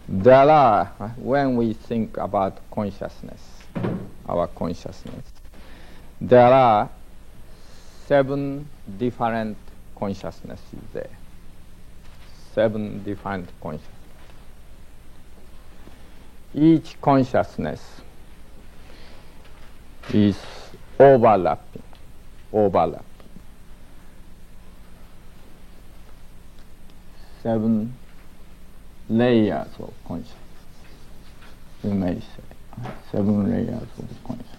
There are, when we think about consciousness, our consciousness, there are 7 different consciousnesses there. 7 different consciousnesses. Each consciousness is overlapping. 7 layers of consciousness, you may say. 7 layers of consciousness.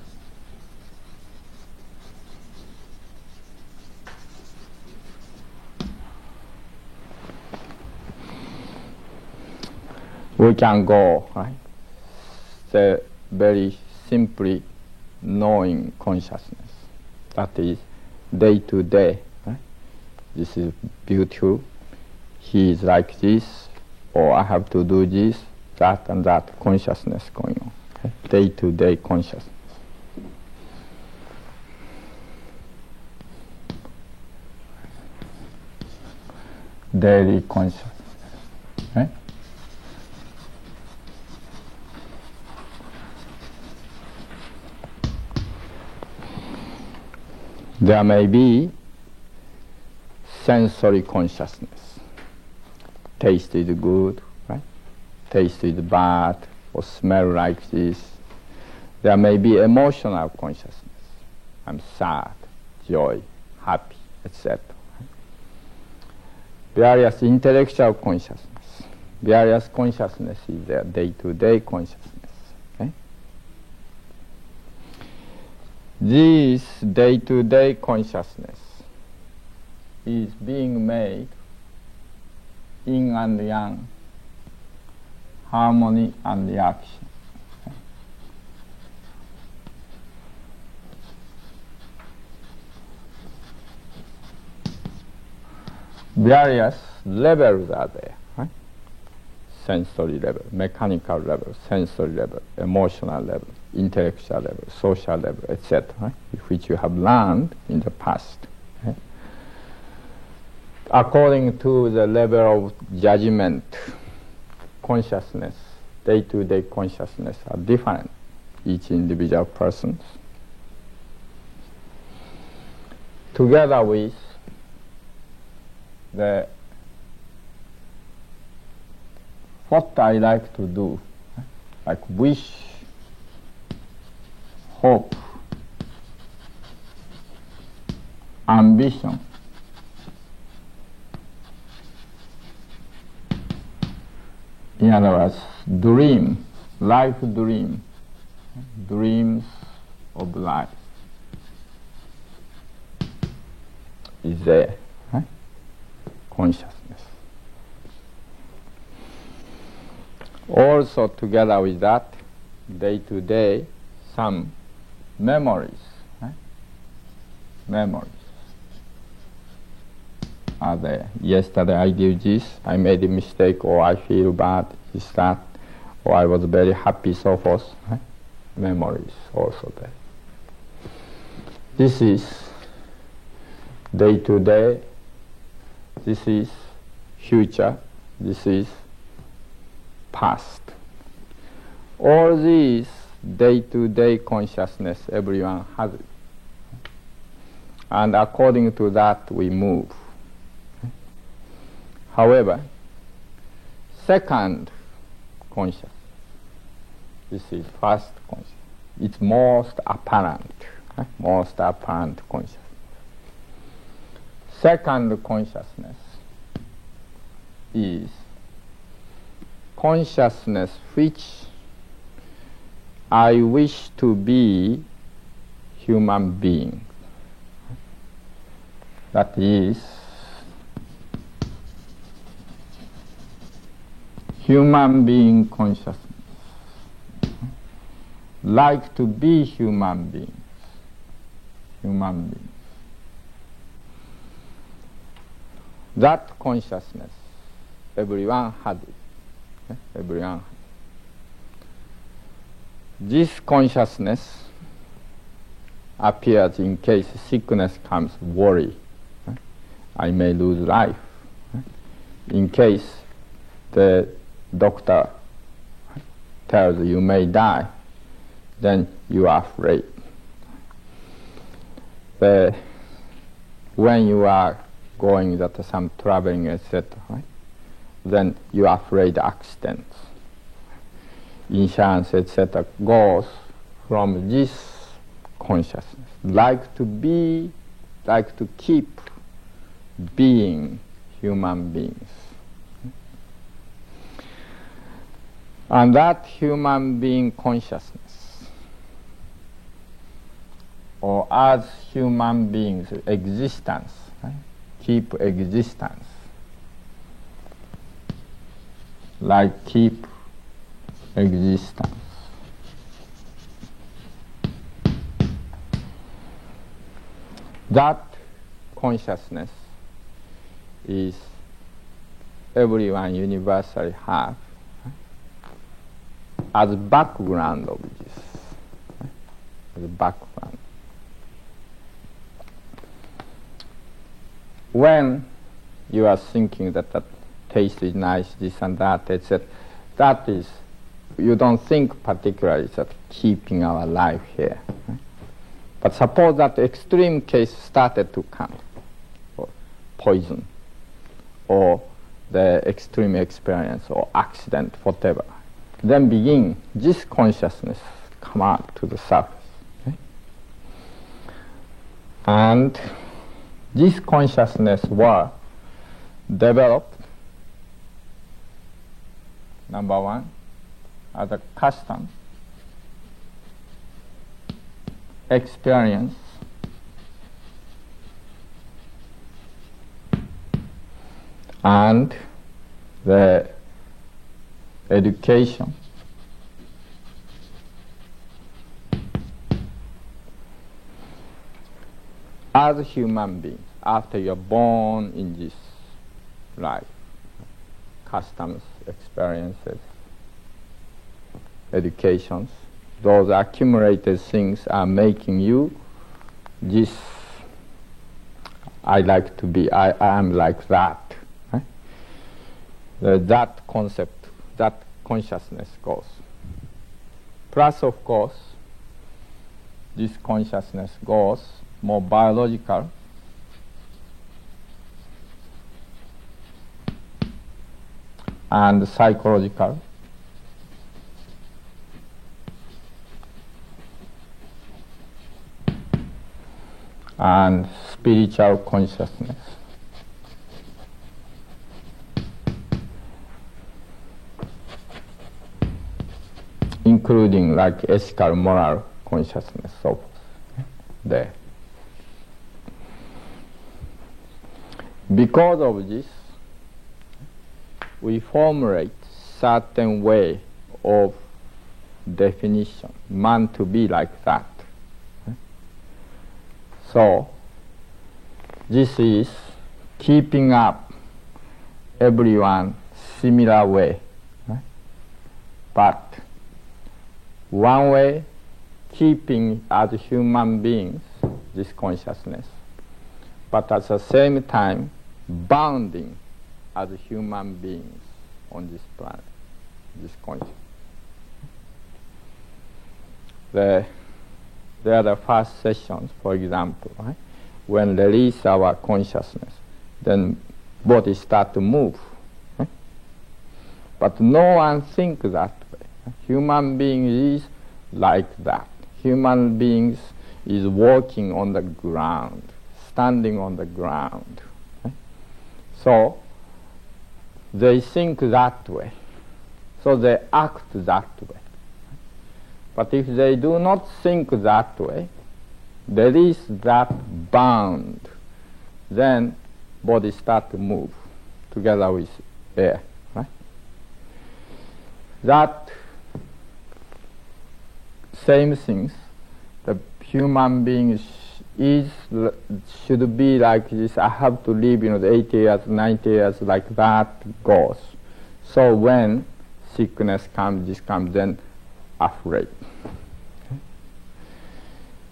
We can go, right? The very simply knowing consciousness. That is day to day. Right? This is beautiful. He is like this, or I have to do this, that and that consciousness going on. Okay? Day to day consciousness. Daily consciousness. Right? There may be sensory consciousness. Taste is good, right? Taste is bad, or smell like this. There may be emotional consciousness. I'm sad, joy, happy, etc. Various intellectual consciousness. Various consciousness is there, day-to-day consciousness. Okay? This day-to-day consciousness is being made yin and yang, harmony and reaction. Various levels are there, right? Sensory level, mechanical level, sensory level, emotional level, intellectual level, social level, etc., right? Which you have learned in the past. Okay? According to the level of judgment, consciousness, day-to-day consciousness are different, each individual person. Together with what I like to do, like wish, hope, ambition, in other words, dream, life dream, dreams of life is there, right? Consciousness. Also together with that, day to day, some memories, right? Memories are there. Yesterday I did this, I made a mistake, or I feel bad, is that, or I was very happy, so forth. Right? Memories also there. This is day to day, this is future, this is past. All these day-to-day consciousness, everyone has it. And according to that, we move. However, second consciousness, this is first consciousness. It's most apparent, most apparent consciousness. Second consciousness is consciousness which I wish to be human being. That is human being consciousness. Like to be human beings. Human beings. That consciousness, everyone has it. Everyone. This consciousness appears in case sickness comes, worry. I may lose life. In case the doctor tells you may die, then you are afraid. But when you are going that some traveling, etc., right, then you are afraid accidents. Insurance, etc., goes from this consciousness. Like to keep being human beings. And that human being consciousness, or as human beings, existence, right? Keep existence, like keep existence. That consciousness is everyone universally have as background of this, as a background. When you are thinking that taste is nice, this and that, etc., that is, you don't think particularly that keeping our life here. Right? But suppose that extreme case started to come, or poison, or the extreme experience, or accident, whatever. Then begin this consciousness come up to the surface. Okay? And this consciousness was developed, number one, as a custom, experience, and the education. As a human being, after you're born in this life, customs, experiences, educations, those accumulated things are making you this, I like to be, I am like that. Right? That concept, that consciousness goes. Plus, of course, this consciousness goes more biological, and psychological, and spiritual consciousness. Including like ethical, moral consciousness, so forth. There. Because of this, we formulate certain way of definition, man to be like that. So, this is keeping up everyone similar way. Right? But one way, keeping as human beings this consciousness, but at the same time bounding as human beings on this planet, this consciousness. There are the first sessions, for example, right? When release our consciousness, then body start to move. Right? But no one thinks that way. Human beings is like that. Human beings is walking on the ground, standing on the ground. Right? So they think that way. So they act that way. But if they do not think that way, there is that bound, then body start to move together with air. Right? That same things, the human being should be like this. I have to live, the 80 years, 90 years, like that goes. So when sickness comes, this comes, then afraid. Okay?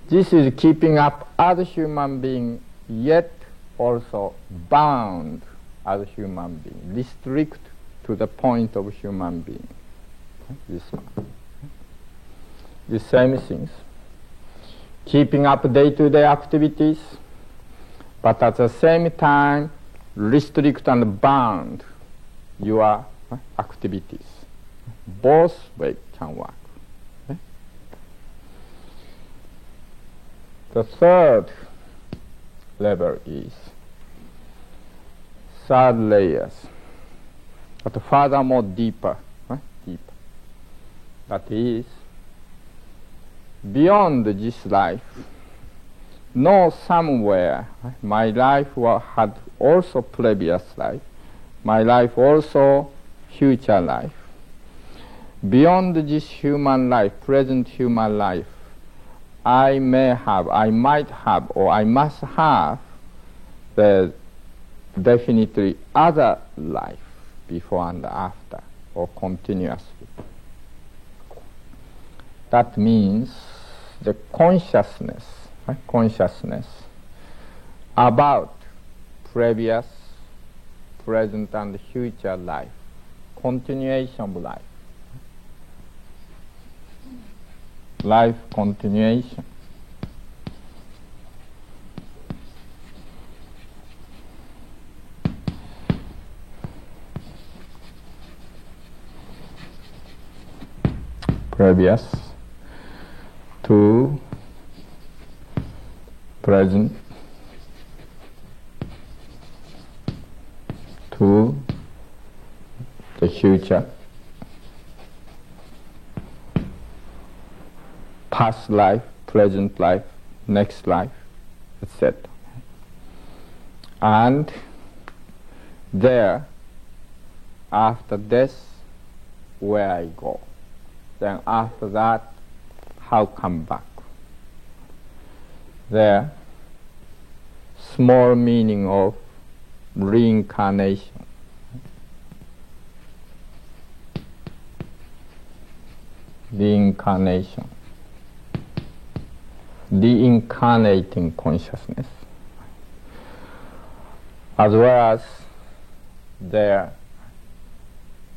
This is keeping up as a human being, yet also bound as a human being, restrict to the point of human being. This one. The same things. Keeping up day-to-day activities, but at the same time restrict and bound your activities. Both ways can work. Okay? The third level is third layers, but furthermore deeper. Deeper. That is, beyond this life, know somewhere my life had also previous life, my life also future life. Beyond this human life, present human life, I might have, or I must have the definitely other life before and after, or continuously. That means the consciousness about previous, present and future life, continuation of life. Life continuation. Previous to present to the future, past life, present life, next life, etc. And there, after death, where I go. Then after that, how come back. There, small meaning of reincarnation. Reincarnation. Reincarnating consciousness. As well as there,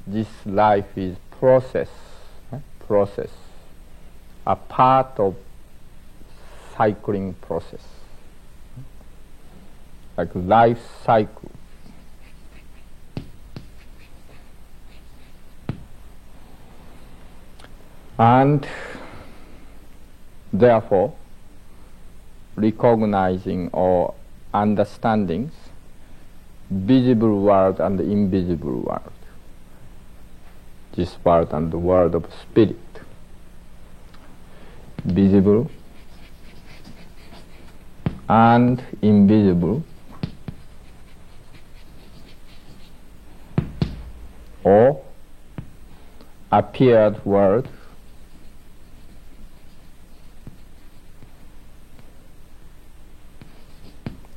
this life is process, a part of cycling process, like life cycle. And therefore, recognizing or understanding visible world and invisible world, this world and the world of spirit, visible and invisible, or appeared world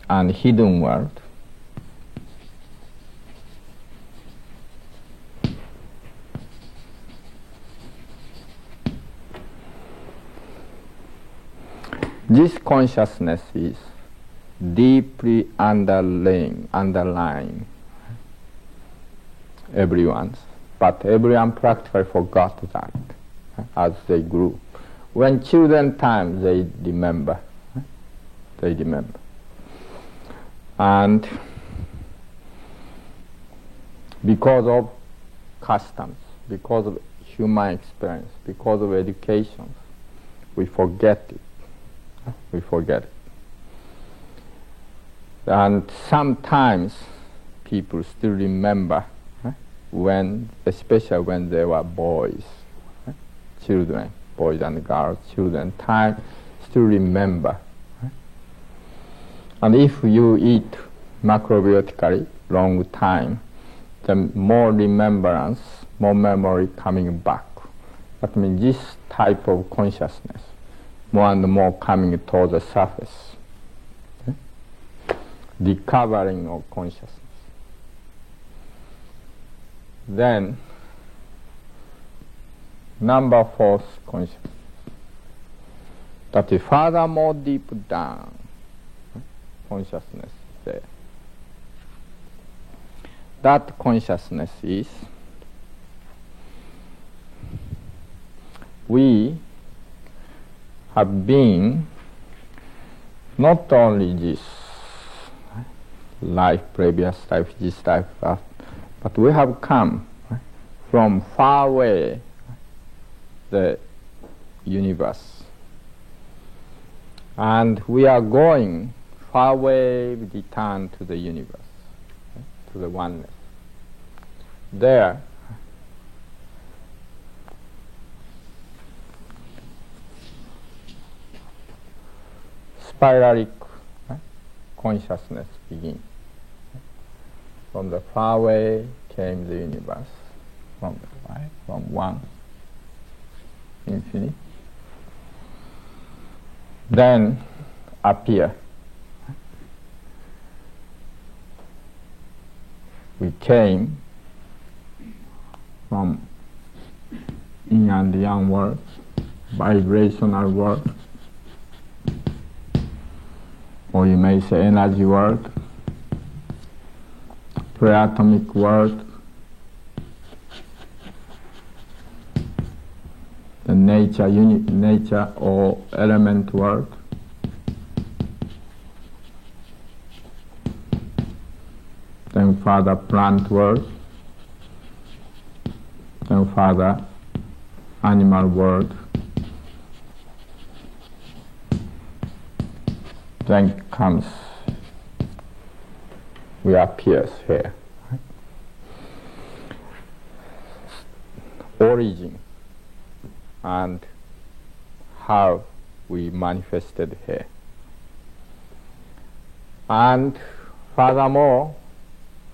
and hidden world. This consciousness is deeply underlying everyone's, but everyone practically forgot that as they grew. When children time, they remember. And because of customs, because of human experience, because of education, we forget it. And sometimes people still remember especially when they were boys, children, boys and girls, children, time still remember. And if you eat macrobiotically long time, then more remembrance, more memory coming back. That means this type of consciousness, more and more coming to the surface. Recovering of consciousness. Then, number 4, consciousness. That is furthermore deep down, consciousness there. That consciousness is we have been not only this life, previous life, this life, but we have come from far away the universe. And we are going far away, return to the universe, to the oneness. There, spiralic consciousness begins. From the far away came the universe, from one infinite. Then appear. We came from yin and yang world, vibrational world, or you may say energy world, pre-atomic world, the nature or element world, then further plant world, then further animal world, then comes, we appear here. Origin and how we manifested here. And furthermore,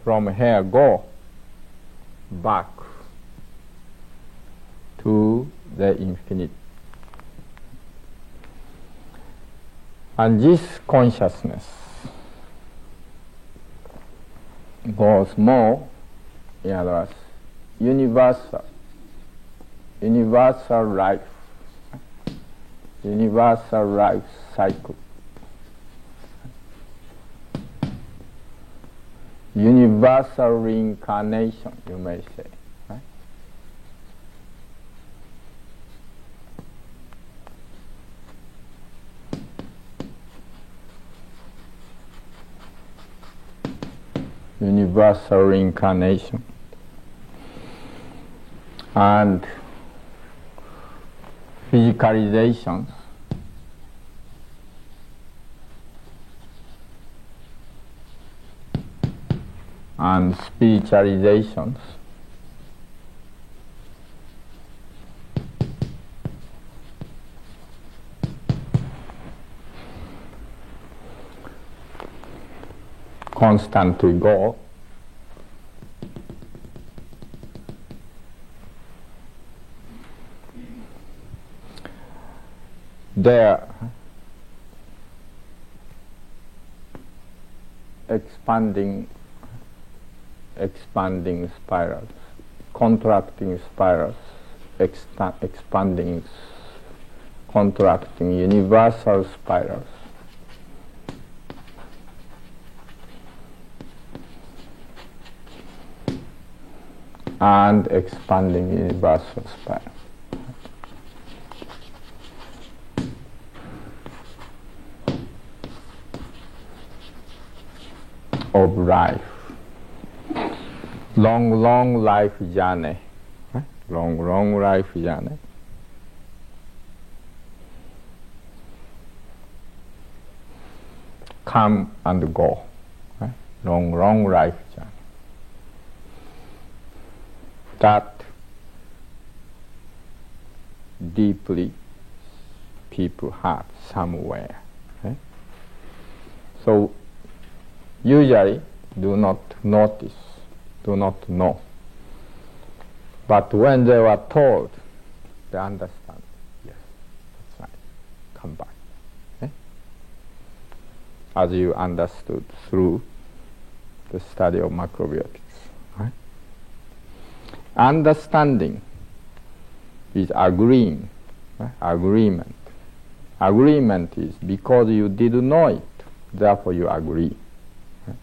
from here go back to the infinite. And this consciousness goes more, in other words, universal life cycle, universal reincarnation, you may say. Right? Universal reincarnation. And physicalizations and spiritualizations constantly go. They're expanding spirals, contracting spirals, expanding, contracting, universal spirals. And expanding universal spiral. Of life. Long life journey. Long life journey. Come and go. Long life journey. That deeply people have somewhere. So usually do not notice, do not know. But when they were told, they understand. Yes, that's right. Come back. As you understood through the study of macrobiotics. Right? Understanding is agreeing. Right? Agreement. Agreement is because you didn't know it, therefore you agree. Right?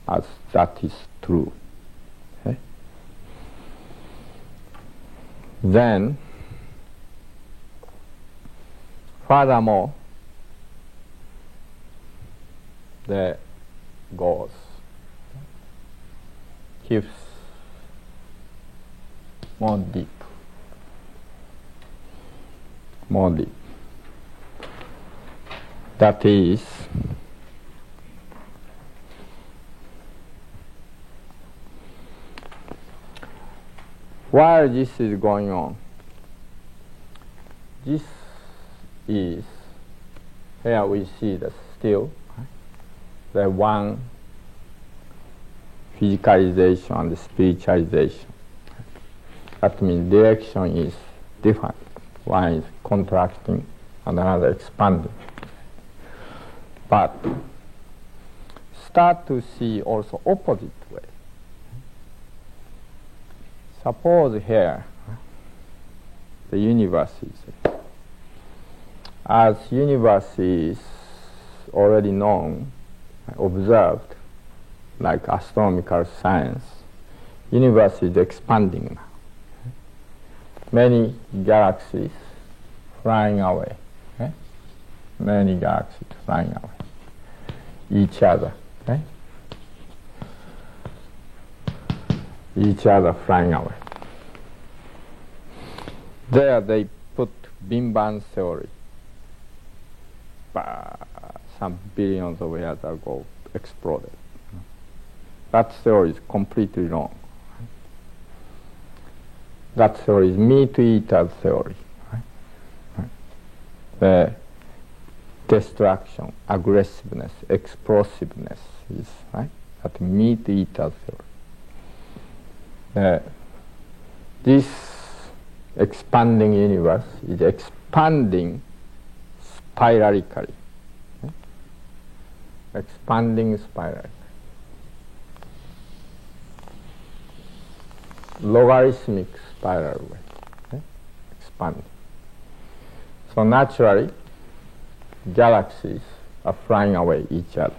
As that is true. Okay? Then Furthermore, the goes keeps more deep. That is, while this is going on, this is, here we see the still the one physicalization and spiritualization. That means direction is different. One is contracting and another expanding. But start to see also opposite way. Suppose here the universe is, as universe is already known, observed, like astronomical science, universe is expanding now. Many galaxies flying away. Okay? Many galaxies flying away. Each other. Okay? Each other flying away. There they put Big Bang theory. Some billions of years ago exploded. That theory is completely wrong. That theory is meat-eater theory. The destruction, aggressiveness, explosiveness is that meat-eater theory. This expanding universe is expanding spiralically. Expanding spirally. Logarithmic spiral way. Expanding. So naturally, galaxies are flying away each other.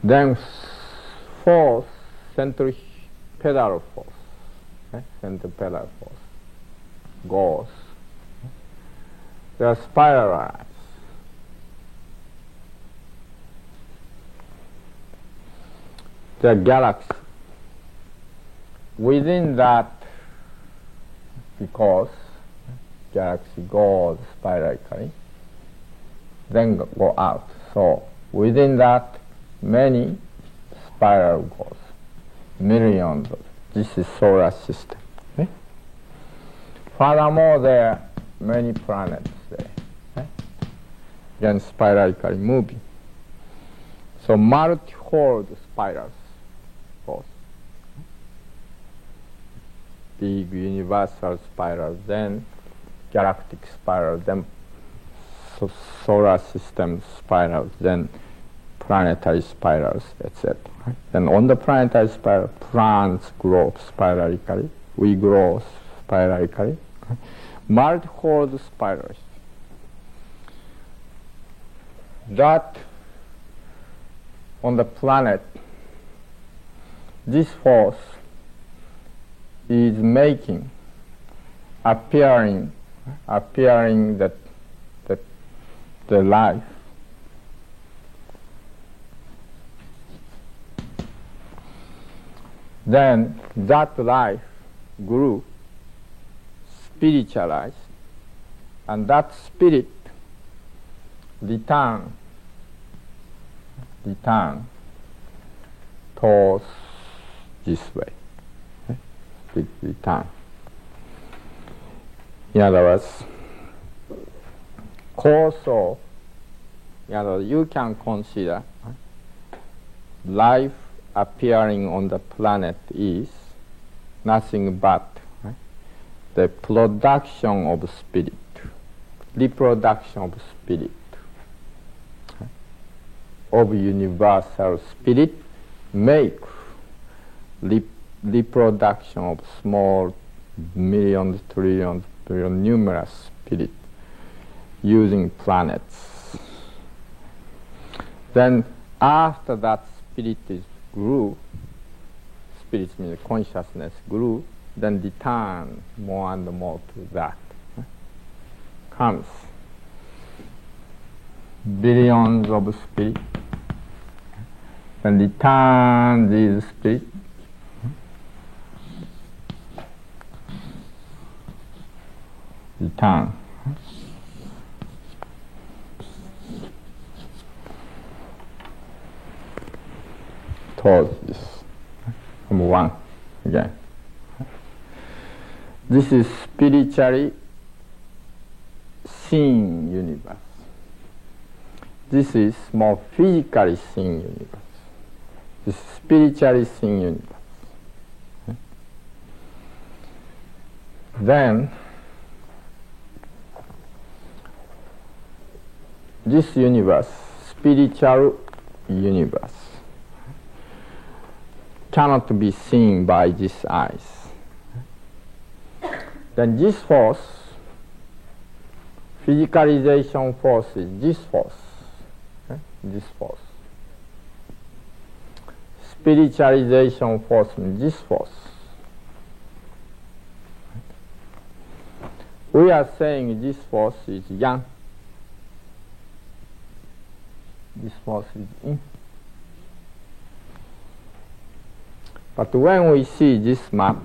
Then force, centripetal force, centripetal force goes. They are spiralized. The galaxy. Within that, because galaxy goes spiralically, then go out. So within that, many spiral goes, millions. This is solar system. Okay? Furthermore, there are many planets there. Okay? Again, spiralically moving. So multi-fold spirals. Big universal spiral, then galactic spiral, then solar system spirals, then planetary spirals, etc. Then on the planetary spiral, plants grow spiralically, we grow spiralically. Multi-fold spirals. That on the planet, this force is making, appearing that the life. Then that life grew, spiritualized, and that spirit return towards this way. Return. In other words, course of, in other words, you can consider life appearing on the planet is nothing but the production of spirit, reproduction of spirit, of universal spirit, make reproduction of small millions, trillions, billions, numerous spirit using planets. Then after that spirit is grew, spirit means consciousness grew, then return more and more to that. Comes billions of spirits, then return these spirits. Return. Towards this. Number one again. This is spiritually seen universe. This is more physically seen universe. This is spiritually seen universe. Then this universe, spiritual universe, cannot be seen by these eyes. Then this force, physicalization force is this force. This force. Spiritualization force is this force. We are saying this force is yang. This force is yin. But when we see this map,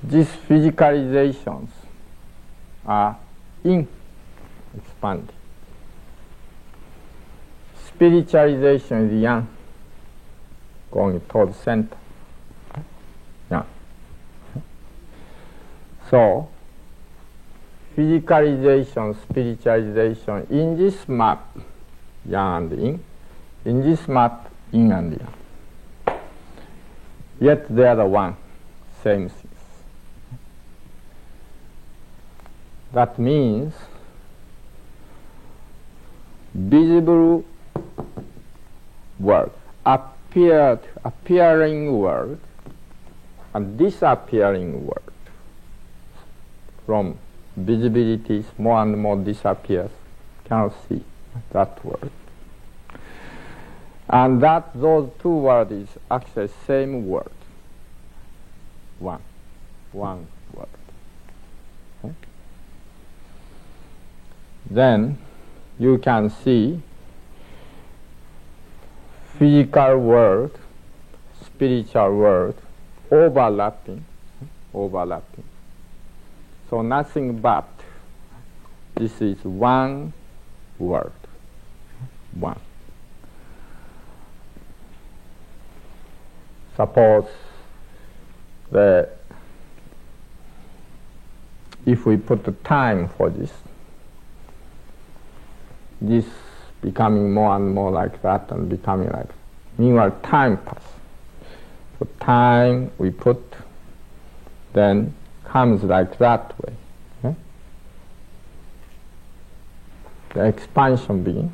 these physicalizations are yin, expanding. Spiritualization is yang, going toward the center. Yang. So, physicalization, spiritualization, in this map, yang and yin. In this map, yin and yang. Yet they are the one, same things. That means visible world, appearing world, and disappearing world. From visibility, more and more disappears. Cannot see that world. And that those two worlds is actually same word. One word. Okay? Then you can see physical world, spiritual world overlapping. So nothing but this is one word. One. Suppose that if we put the time for this becoming more and more like that and becoming like that. Meanwhile, time passes. So time we put, then comes like that way. Okay? The expansion begins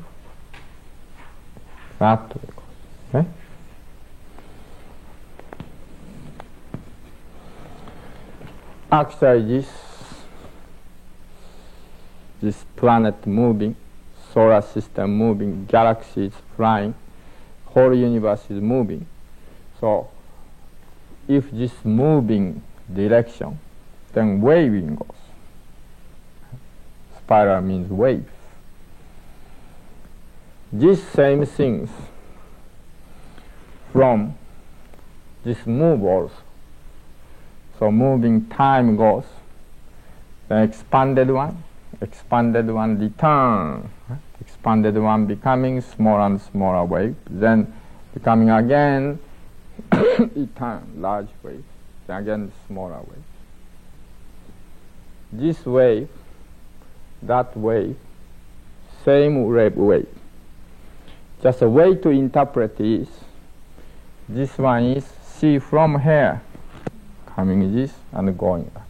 that way. Okay? Actually, this planet moving, solar system moving, galaxies flying, whole universe is moving. So, if this moving direction, then waving goes. Spiral means wave. These same things from this move also. So moving time goes, the expanded one return, expanded one becoming smaller and smaller wave, then becoming again return, large wave, then again smaller wave. This wave, that wave, same wave. Just a way to interpret is, this one is see from here, coming this and going back.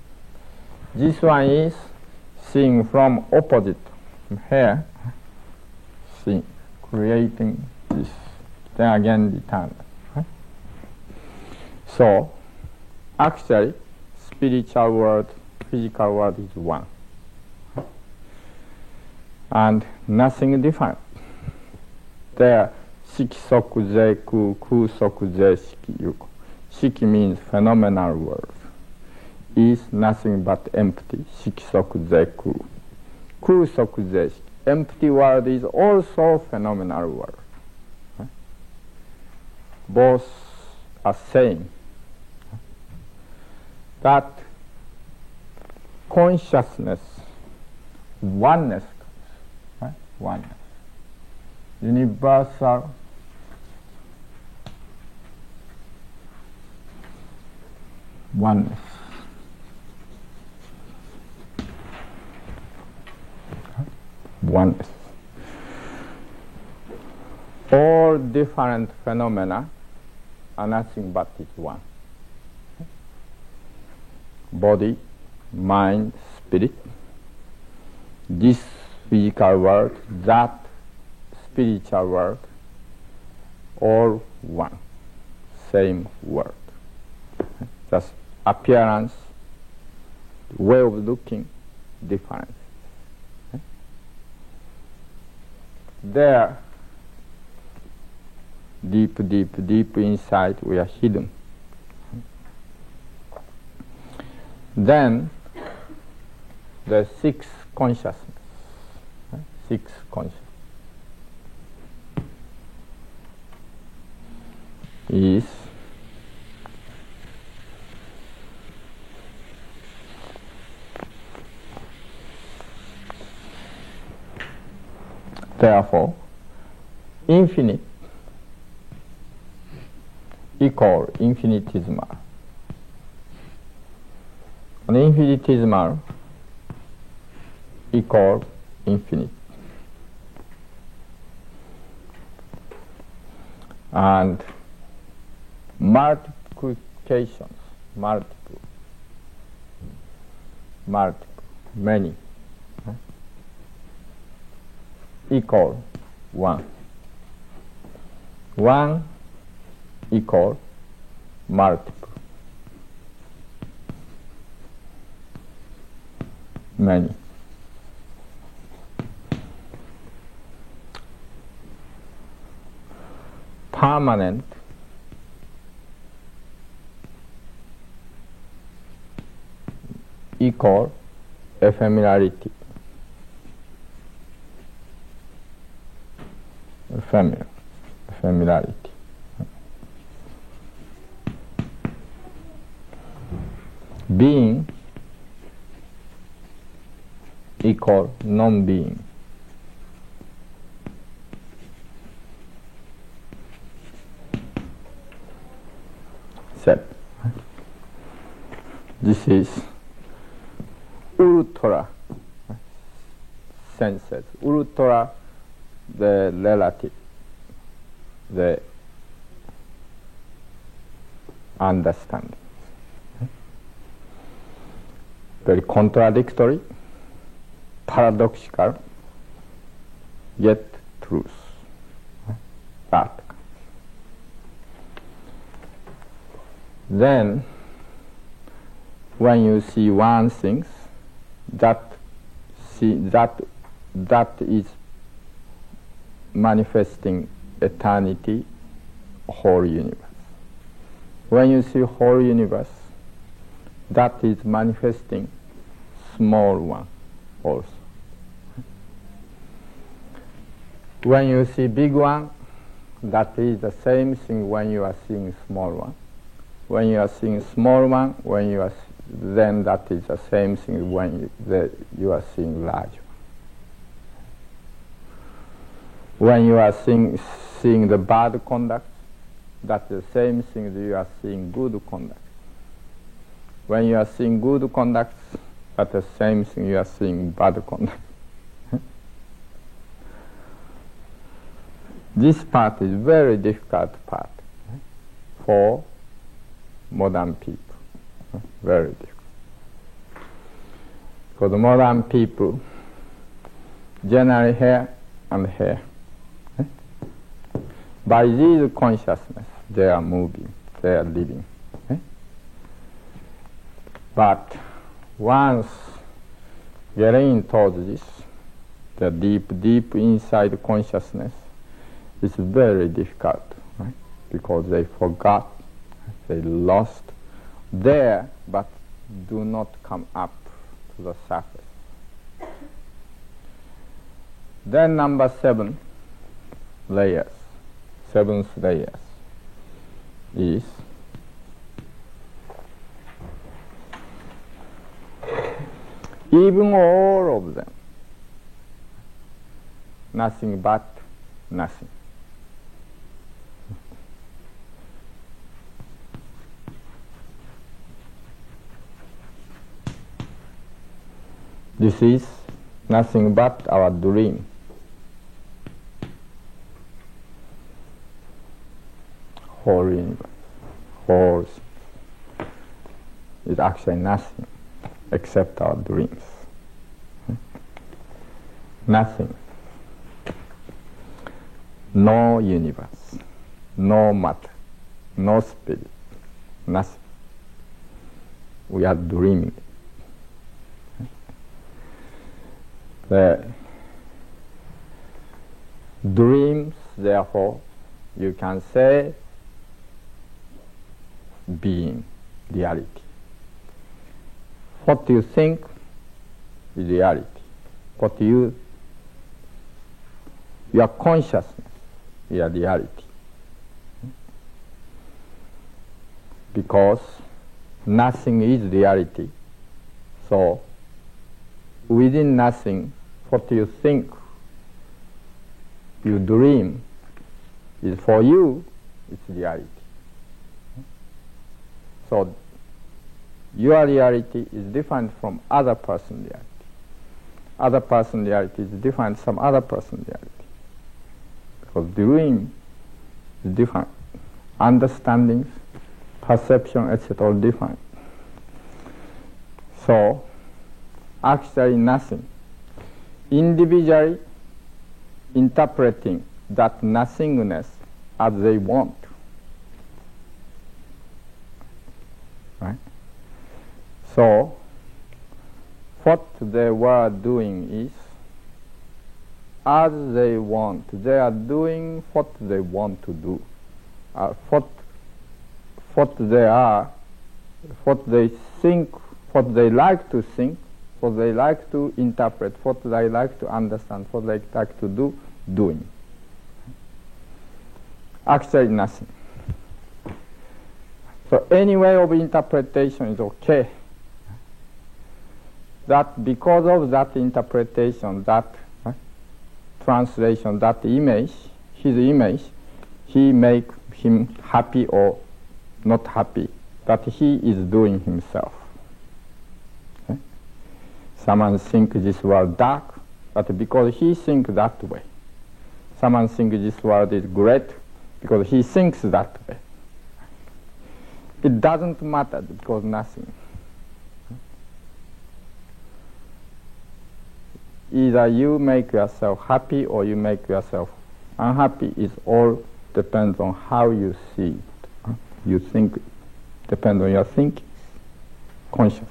This one is seeing from opposite, from here, seeing, creating this, then again return. Right? So, actually, spiritual world, physical world is one. And nothing different. There, Shikisoku Zeiku, Kusoku Zeishiki Yuko. Shiki means phenomenal world. Is nothing but empty. Shiki soku ze ku. Ku soku ze shiki. Empty world is also phenomenal world. Both are same. That consciousness, oneness, right? Oneness. Universal oneness. Oneness. All different phenomena are nothing but is one. Body, mind, spirit, this physical world, that spiritual world, all one, same world. Just appearance, way of looking, different. There, deep inside, we are hidden. Then, the sixth consciousness. Sixth consciousness is therefore infinite equal infinitesimal. And infinitesimal equal infinite. And multiplications, multiple, many, equal one. One equal multiple. Many. Permanent equal ephemerality. Ephemerality. Being equal non-being. Set. This is ultra senses. Ultra, the relative, the understanding. Very contradictory, paradoxical, yet truth. That. Then, when you see one thing, that is manifesting eternity, whole universe. When you see whole universe, that is manifesting small one also. When you see big one, that is the same thing when you are seeing small one. When you are seeing small one, then that is the same thing when you are seeing large one. When you are seeing the bad conduct, that's the same thing that you are seeing good conduct. When you are seeing good conduct, that's the same thing you are seeing bad conduct. This part is very difficult part for modern people. Very difficult. For the modern people, generally here and here. By these consciousness, they are moving, they are living. But once getting towards this, the deep inside consciousness, it's very difficult, right? Because they forgot They lost there, but do not come up to the surface. Then number 7 layers, 7th layers is even all of them, nothing but nothing. This is nothing but our dream. Whole universe, whole is actually nothing except our dreams. Nothing. No universe, no matter, no spirit, nothing. We are dreaming. The dreams, therefore, you can say being, reality. What you think is reality. What your consciousness is reality. Because nothing is reality. So within nothing, what you think, you dream, is for you, it's reality. So your reality is different from other person's reality. Other person's reality is different from other person's reality. Because dream is different. Understandings, perception, etc. are different. So actually nothing. Individually interpreting that nothingness as they want. Right? So what they were doing is as they want. They are doing what they want to do. What they are, what they think, what they like to think, what they like to interpret, what they like to understand, what they like to do, doing. Actually nothing. So any way of interpretation is okay. That because of that interpretation, that translation, that image, his image, he make him happy or not happy, that he is doing himself. Okay? Someone think this world dark, but because he thinks that way. Someone thinks this world is great, because he thinks that way. It doesn't matter because nothing. Either you make yourself happy or you make yourself unhappy. It all depends on how you see it. You think, depends on your thinking, conscious.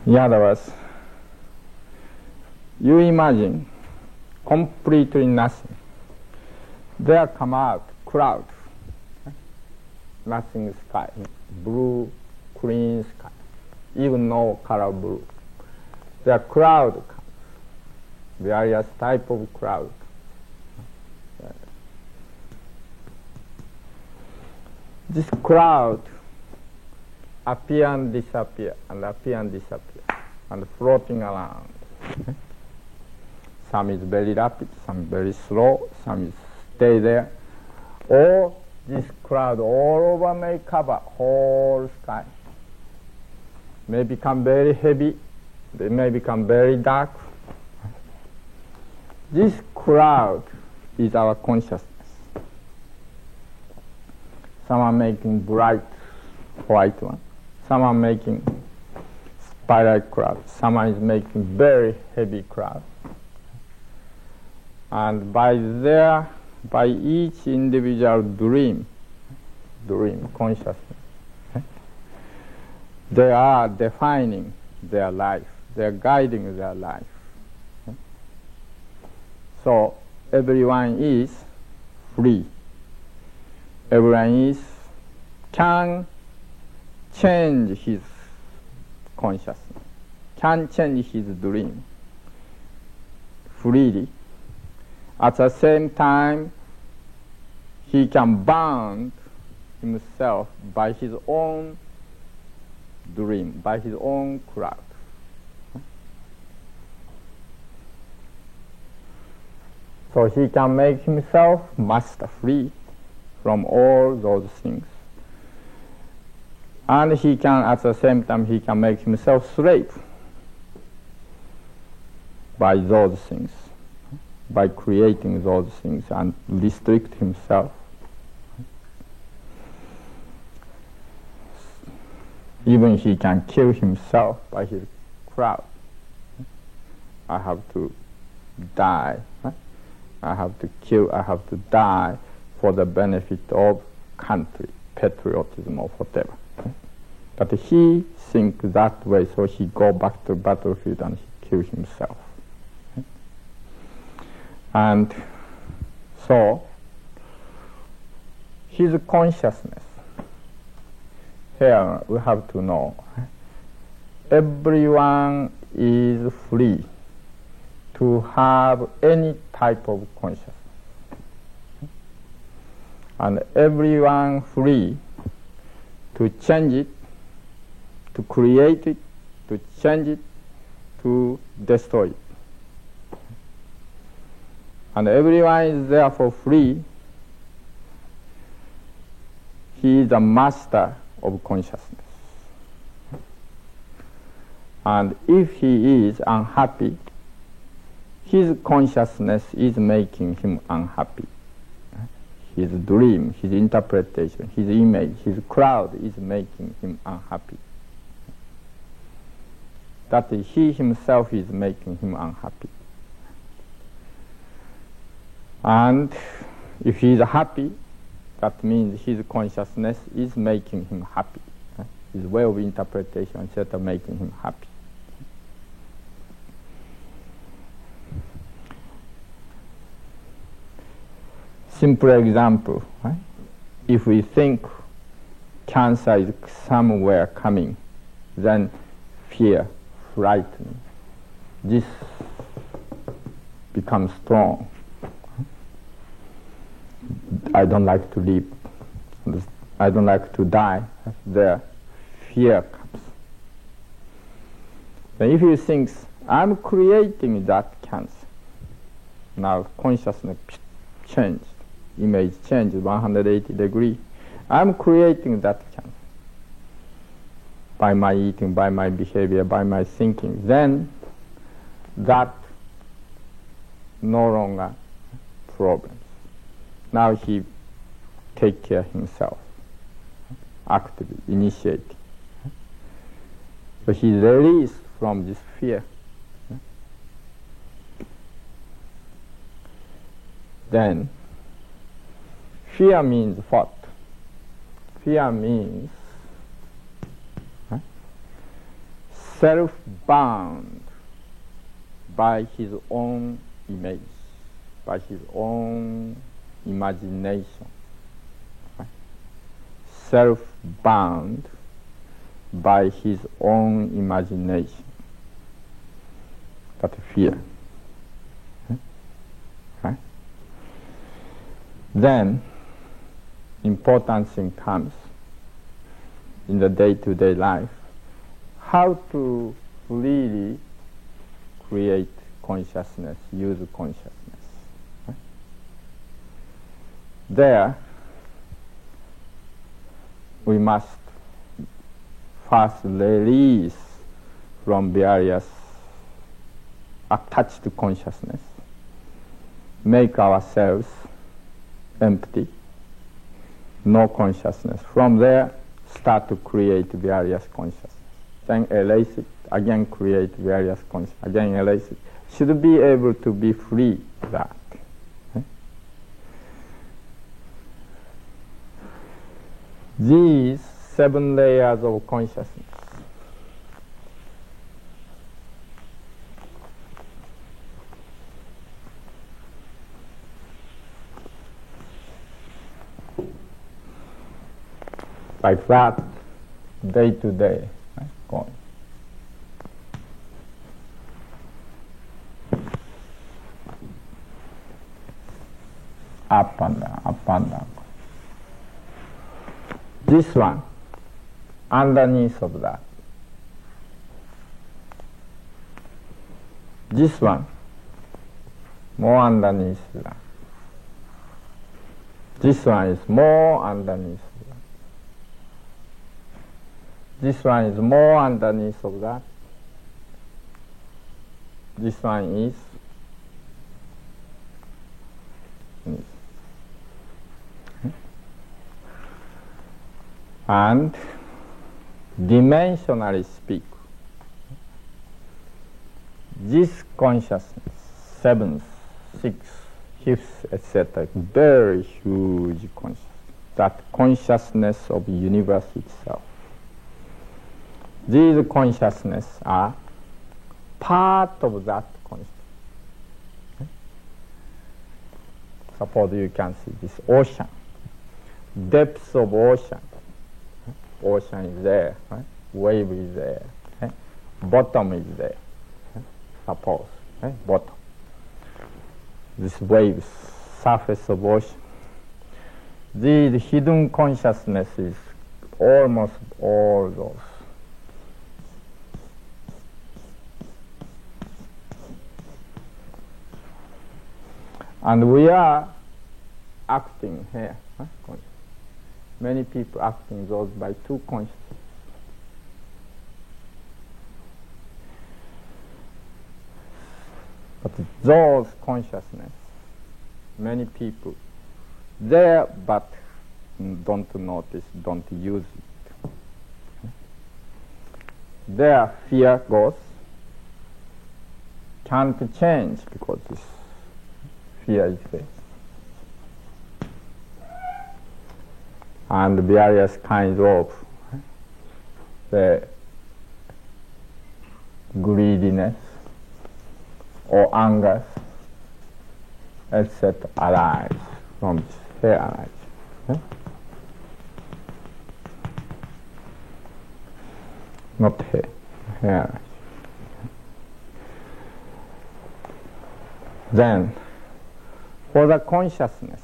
In other words, you imagine completely nothing. There come out cloud, nothing sky, blue, clean sky, even no color blue. There are cloud comes, various type of cloud. This cloud appear and disappear, and appear and disappear, and floating around. Some is very rapid, some very slow, some is stay there. Or this cloud all over may cover whole sky. May become very heavy, they may become very dark. This cloud is our consciousness. Some are making bright white one, some are making spiral cloud, some is making very heavy cloud. And by each individual dream consciousness, they are defining their life, they are guiding their life. So everyone is free. everyone can change his consciousness, can change his dream freely. At the same time, he can bound himself by his own dream, by his own cloud. So he can make himself master free from all those things. And he can, at the same time, he can make himself slave by those things, by creating those things and restrict himself. Even he can kill himself by his crowd. I have to die. I have to kill, I have to die for the benefit of country, patriotism or whatever. But he thinks that way, so he go back to battlefield and he kill himself. And so his consciousness, here we have to know, everyone is free to have any type of consciousness. And everyone free to change it, to create it, to change it, to destroy it. And everyone is therefore free. He is a master of consciousness. And if he is unhappy, his consciousness is making him unhappy. His dream, his interpretation, his image, his crowd is making him unhappy. That is, he himself is making him unhappy. And if he is happy, that means his consciousness is making him happy. His way of interpretation, etc., making him happy. Simple example, right? If we think cancer is somewhere coming, then fear, frightening, this becomes strong. I don't like to live. I don't like to die. There, fear comes. Then if you think, I'm creating that cancer, now consciousness changed. Image changes 180 degrees. I'm creating that cancer by my eating, by my behavior, by my thinking. Then that no longer problems. Now he take care himself, actively, initiating. So he released from this fear. Then fear means what? Fear means self-bound by his own image, by his own imagination. Self-bound by his own imagination. That's fear. Then important thing comes in the day-to-day life, how to really create consciousness, use consciousness. There, we must first release from various attached consciousness, make ourselves empty, no consciousness. From there, start to create various consciousness. Then erase it, again create various consciousness, again erase it. Should be able to be free of that. These 7 layers of consciousness like that, day to day, right? Going. Up and down, up and down. This one, underneath of that. This one, more underneath that. This one is more underneath that. This one is more underneath of that. This one is and dimensionally speak, this consciousness, seventh, sixth, fifth, etc., very huge consciousness, that consciousness of the universe itself. These consciousness are part of that consciousness. Suppose you can see this ocean, depths of ocean. Ocean is there, right? Wave is there, right? Bottom is there. Right? Suppose, right? Bottom. This wave, surface of ocean. These hidden consciousness is almost all those. And we are acting here. Huh? Many people acting those by two consciousness. But those consciousness, many people there but don't notice, don't use it. Their fear goes, can't change because this fear is there. And various kinds of the greediness or anger, etc., arise from this fear arise. Not here, here arise. Then, for the consciousness,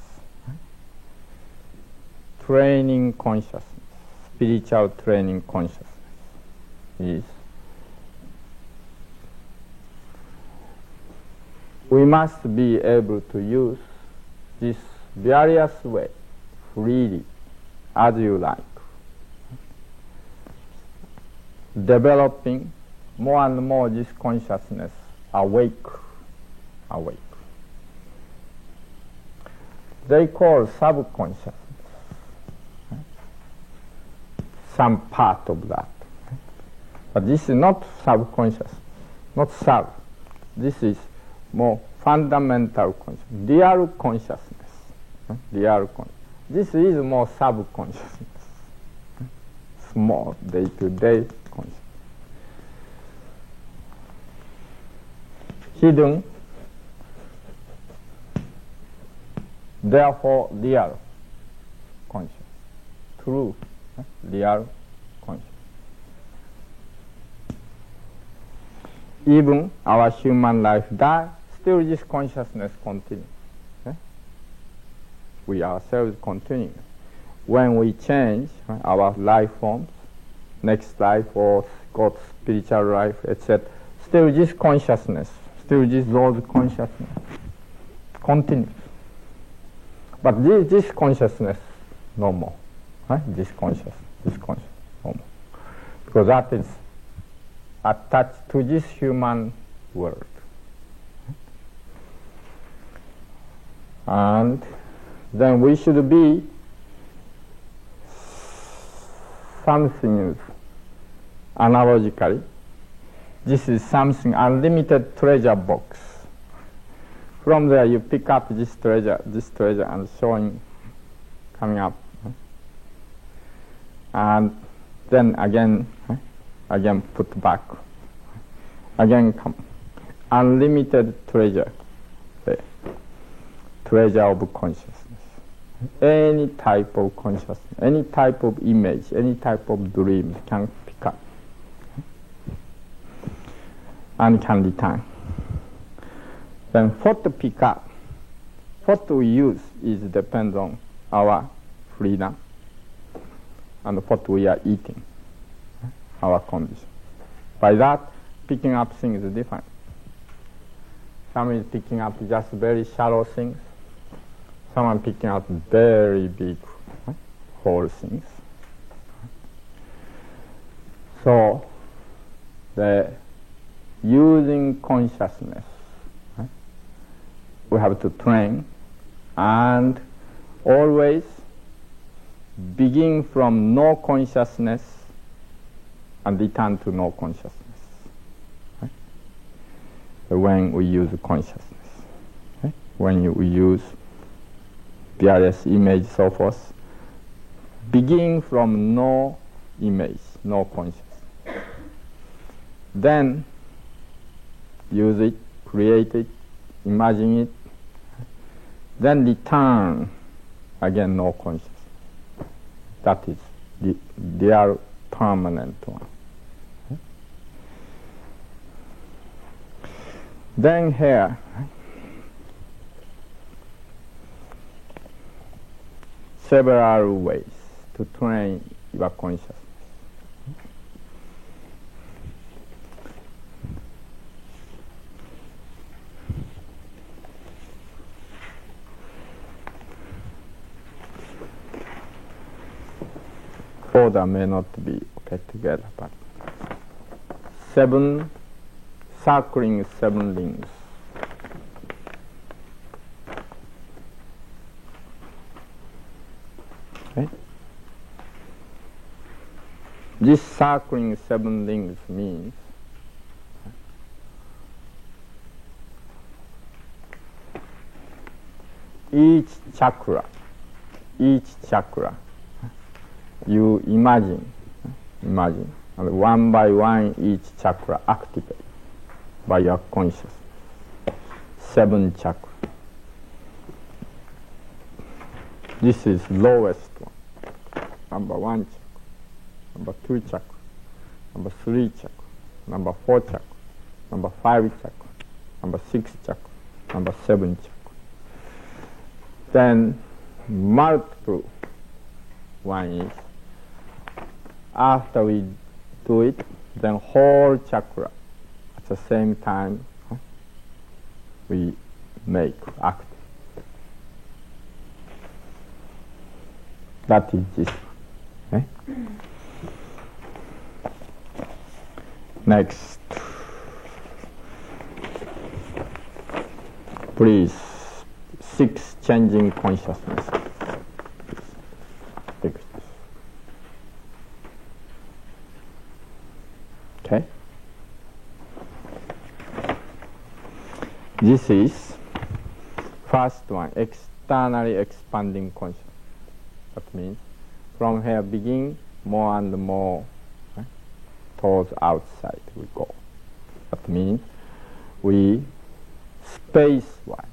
training consciousness, spiritual training consciousness is we must be able to use this various way freely as you like, developing more and more this consciousness awake. They call subconscious. Some part of that. But this is not subconscious, not sub. This is more fundamental consciousness, real consciousness. Real this is more subconsciousness, small day-to-day consciousness. Hidden, therefore real consciousness, true. Real consciousness. Even our human life dies, still this consciousness continues. We ourselves continue. When we change our life forms, next life or God's spiritual life, etc., still this consciousness, still this Lord's consciousness continues. But this consciousness, no more. This consciousness, no more. Because that is attached to this human world. And then we should be something analogically. This is something unlimited treasure box. From there you pick up this treasure and showing, coming up. And then again put back. Again come. Unlimited treasure. The treasure of consciousness. Any type of consciousness, any type of image, any type of dream can pick up and can return. Then what to pick up, what we use is depends on our freedom and what we are eating, our condition. By that, picking up things is different. Some is picking up just very shallow things. Someone picking up very big whole things. So, the using consciousness, we have to train and always begin from no consciousness and return to no consciousness when we use consciousness. When we use various images, so forth, begin from no image, no consciousness. Then use it, create it, imagine it, then return again no consciousness. That is the real permanent one. Then here, several ways to train your consciousness. Order may not be okay together, but circling 7 rings. Okay? This circling 7 rings means each chakra, you imagine, and one by one each chakra activates by your consciousness. 7 chakra. This is lowest one. Number 1 chakra, number 2 chakra, number 3 chakra, number 4 chakra, number 5 chakra, number 6 chakra, number 7 chakra. Then multiple one is, after we do it, then whole chakra at the same time we make active. That is this one. Okay? Next, please, 6 changing consciousness. Okay? This is first one, externally expanding consciousness. That means from here begin more and more towards outside we go. That means we space-wise,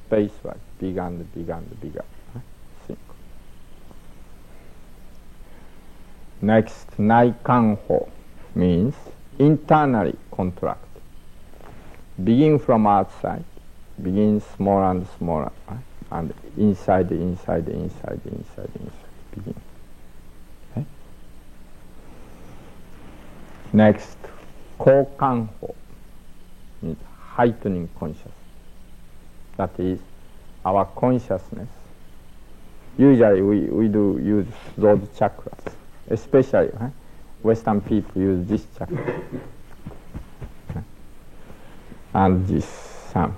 bigger and bigger and bigger. Think. Next, Naikanho means internally contract. Begin from outside, begin smaller and smaller, and inside, begin. Okay? Next, Kokanho means heightening consciousness. That is our consciousness. Usually we do use those chakras, especially Western people use this chakra and this some.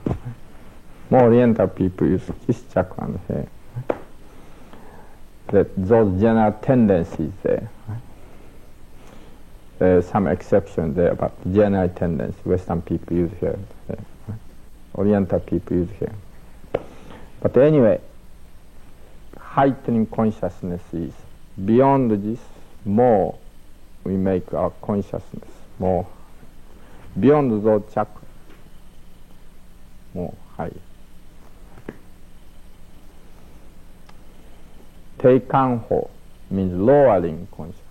More Oriental people use this chakra and here. Those general tendencies there. There's some exception there, but general tendency Western people use here. Oriental people use here. But anyway, heightening consciousness is beyond this more. We make our consciousness more beyond those chakras, more high. Teikanho means lowering consciousness.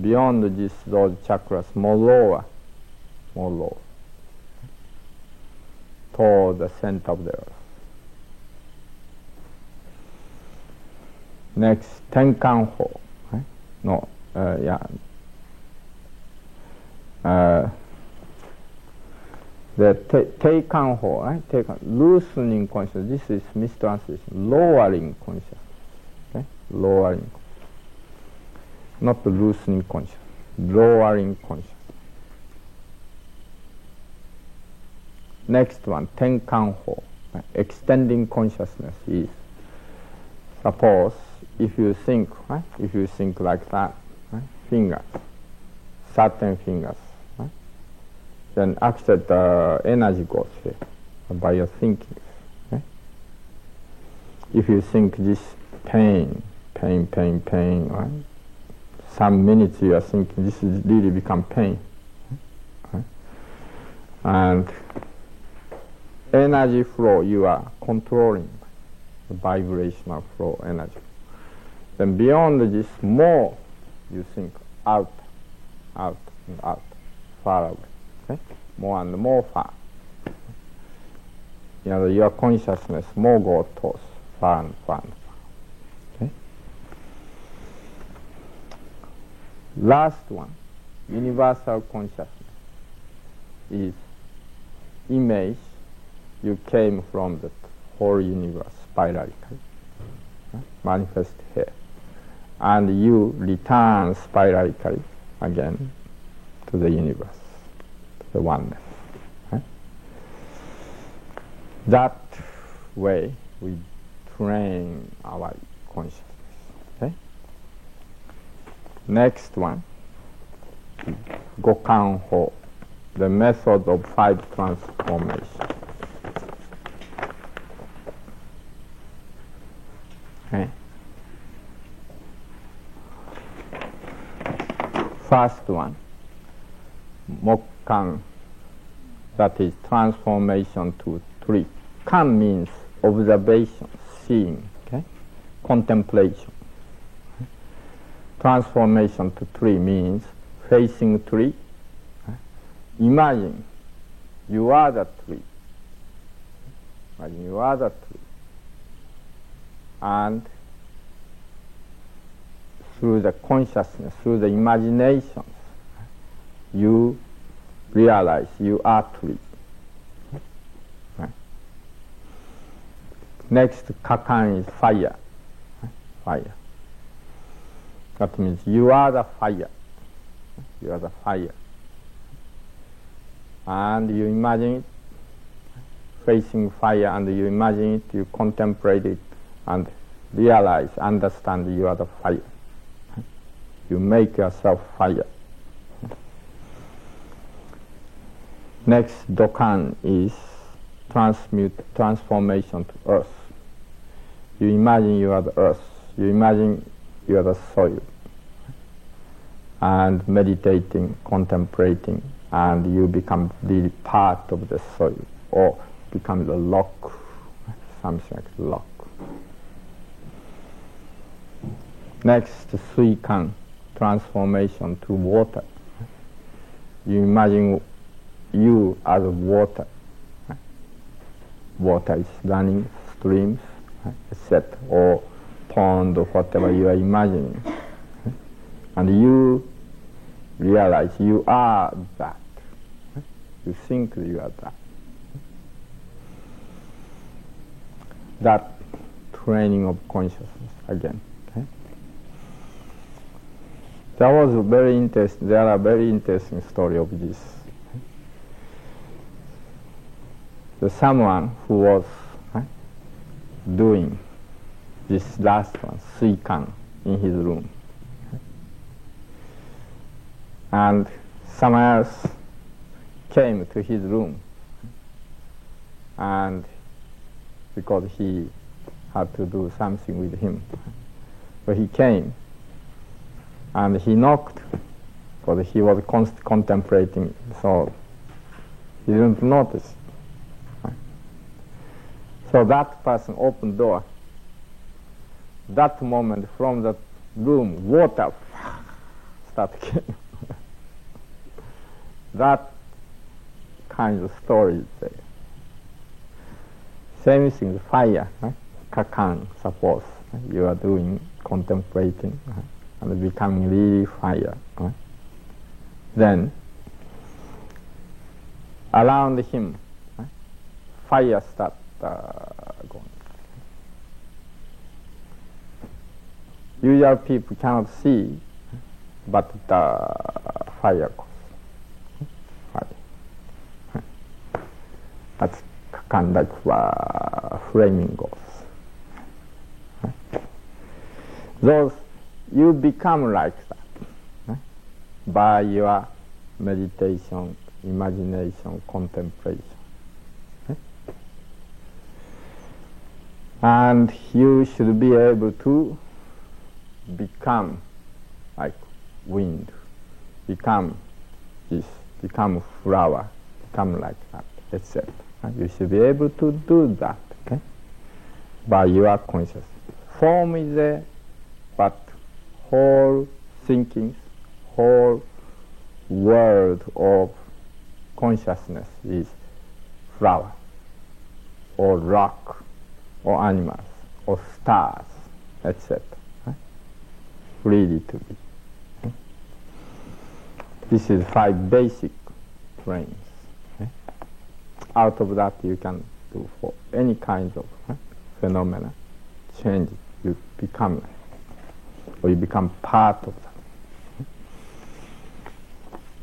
Beyond those chakras, more lower, toward the center of the earth. Next, Tenkanho. Right? No, the Teikanho, right? Loosening consciousness. This is mistranslation. Lowering consciousness. Okay? Lowering. Not loosening consciousness. Lowering consciousness. Next one, Tenkanho. Right? Extending consciousness is, suppose, if you think like that, right? Fingers, certain fingers, right? Then actually the energy goes here by your thinking. Right? If you think this pain, right? Some minutes you are thinking this is really become pain, right? And energy flow you are controlling, the vibrational flow energy. Then beyond this, more you think out, far away. Okay? More and more far. Your consciousness more goes towards far and far and far. Okay? Last one, universal consciousness, is image you came from the whole universe spirally, manifest here. And you return spirally again to the universe, to the oneness. Right? That way we train our consciousness. Okay? Next one, Gokanho, the method of 5 transformations. Okay. First one, Mokkan, that is transformation to tree. Kan means observation, seeing, okay? Contemplation. Transformation to tree means facing tree. Imagine you are the tree. Imagine you are the tree. And through the consciousness, through the imaginations, you realize you are tree. Right? Next, Kakan is fire. Fire. That means you are the fire. You are the fire. And you imagine it facing fire, and you imagine it, you contemplate it, and realize, understand you are the fire. You make yourself fire. Next, Dokan is transformation to earth. You imagine you are the earth. You imagine you are the soil. And meditating, contemplating, and you become really part of the soil, or become the rock, something like rock. Next, Suikan, transformation to water. You imagine you as water. Water is running, streams, etc., or pond, or whatever you are imagining. And you realize you are that. You think you are that. That training of consciousness again. Okay? There are very interesting story of this. There's someone who was doing this last one, Suikan, in his room. And someone else came to his room, and because he had to do something with him, so he came and he knocked, because he was contemplating, so he didn't notice. So that person opened the door, that moment from the room, water start came. That kind of story is there. Same thing, fire, right? Kakan, suppose you are doing, contemplating, right? And becoming really fire. Right? Then, around him, right? Fire start going. Usual people cannot see, but the fire goes. Fire. That's kind of like flaming goes. Right? Those, you become like that, right? By your meditation, imagination, contemplation. Right? And you should be able to become like wind, become this, become flower, become like that, etc. You should be able to do that, okay? By your consciousness. Form is there, but whole thinkings, whole world of consciousness is flower, or rock, or animals, or stars, etc. Freely to be. Okay? This is 5 basic frames. Okay? Out of that you can do for any kind of phenomena, change it. You become, or you become part of that. Okay?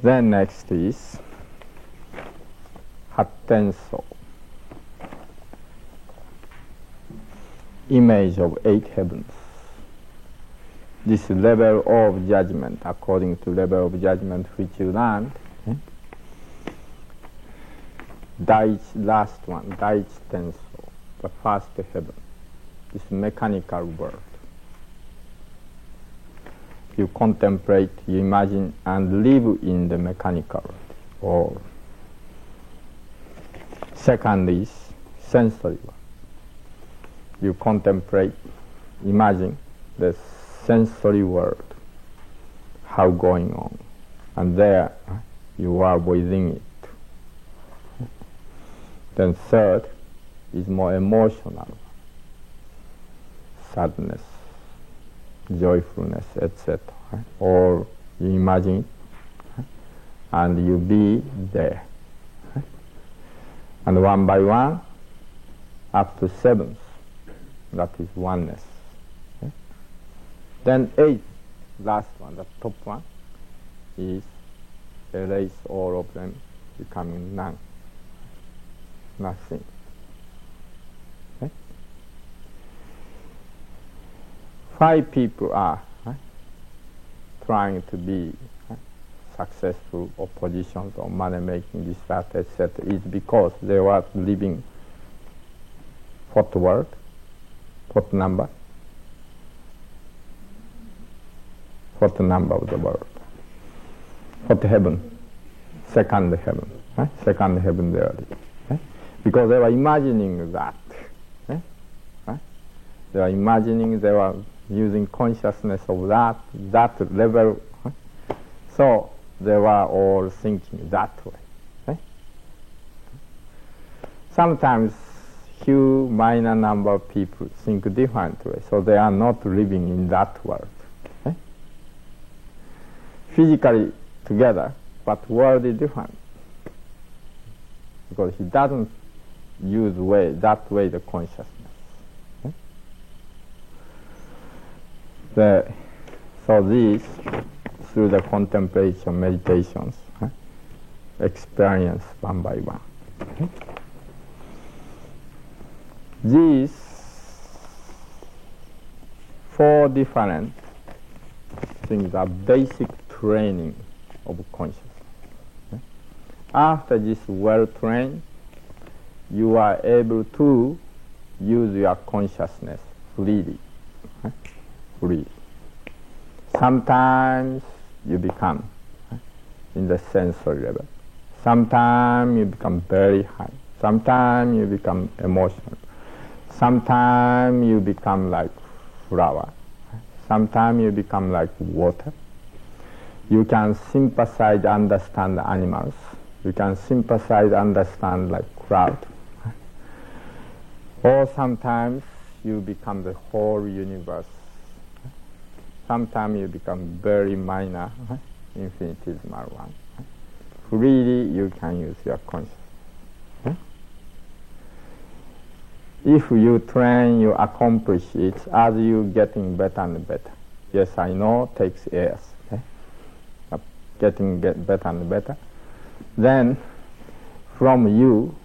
Then next is Hattenso, image of 8 heavens. This level of judgment, according to level of judgment which you learned, last one, Daichi Tenso, the first heaven, this mechanical world. You contemplate, you imagine, and live in the mechanical world. Or second is sensory world. You contemplate, imagine the sensory world, how going on, and there you are within it. Then third is more emotional, sadness, joyfulness, etc. Or you imagine it, and you be there. And one by one, up to 7th, that is oneness. Then 8th, last one, the top one, is erase all of them, becoming none, nothing. Okay? 5 people are trying to be successful, or positions, or money making, this, that, etc. Is because they were living what world, what number? What number of the world? What heaven? Second heaven. Second heaven they are living. Because they were imagining that. They were imagining, they were using consciousness of that level. So they were all thinking that way. Sometimes few minor number of people think differently, so they are not living in that world. Physically together, but world is different. Because he doesn't use that way the consciousness. So these, through the contemplation, meditations, experience one by one. These 4 different things are basic training of consciousness. After this well trained, you are able to use your consciousness freely. Freely. Sometimes you become in the sensory level. Sometimes you become very high. Sometimes you become emotional. Sometimes you become like flower. Sometimes you become like water. You can sympathize, understand animals. You can sympathize, understand like cloud. Or sometimes you become the whole universe. Sometimes you become very minor, infinitesimal one. Freely you can use your consciousness. If you train, you accomplish it as you getting better and better. Yes, I know, takes years. But getting better and better. Then, from you,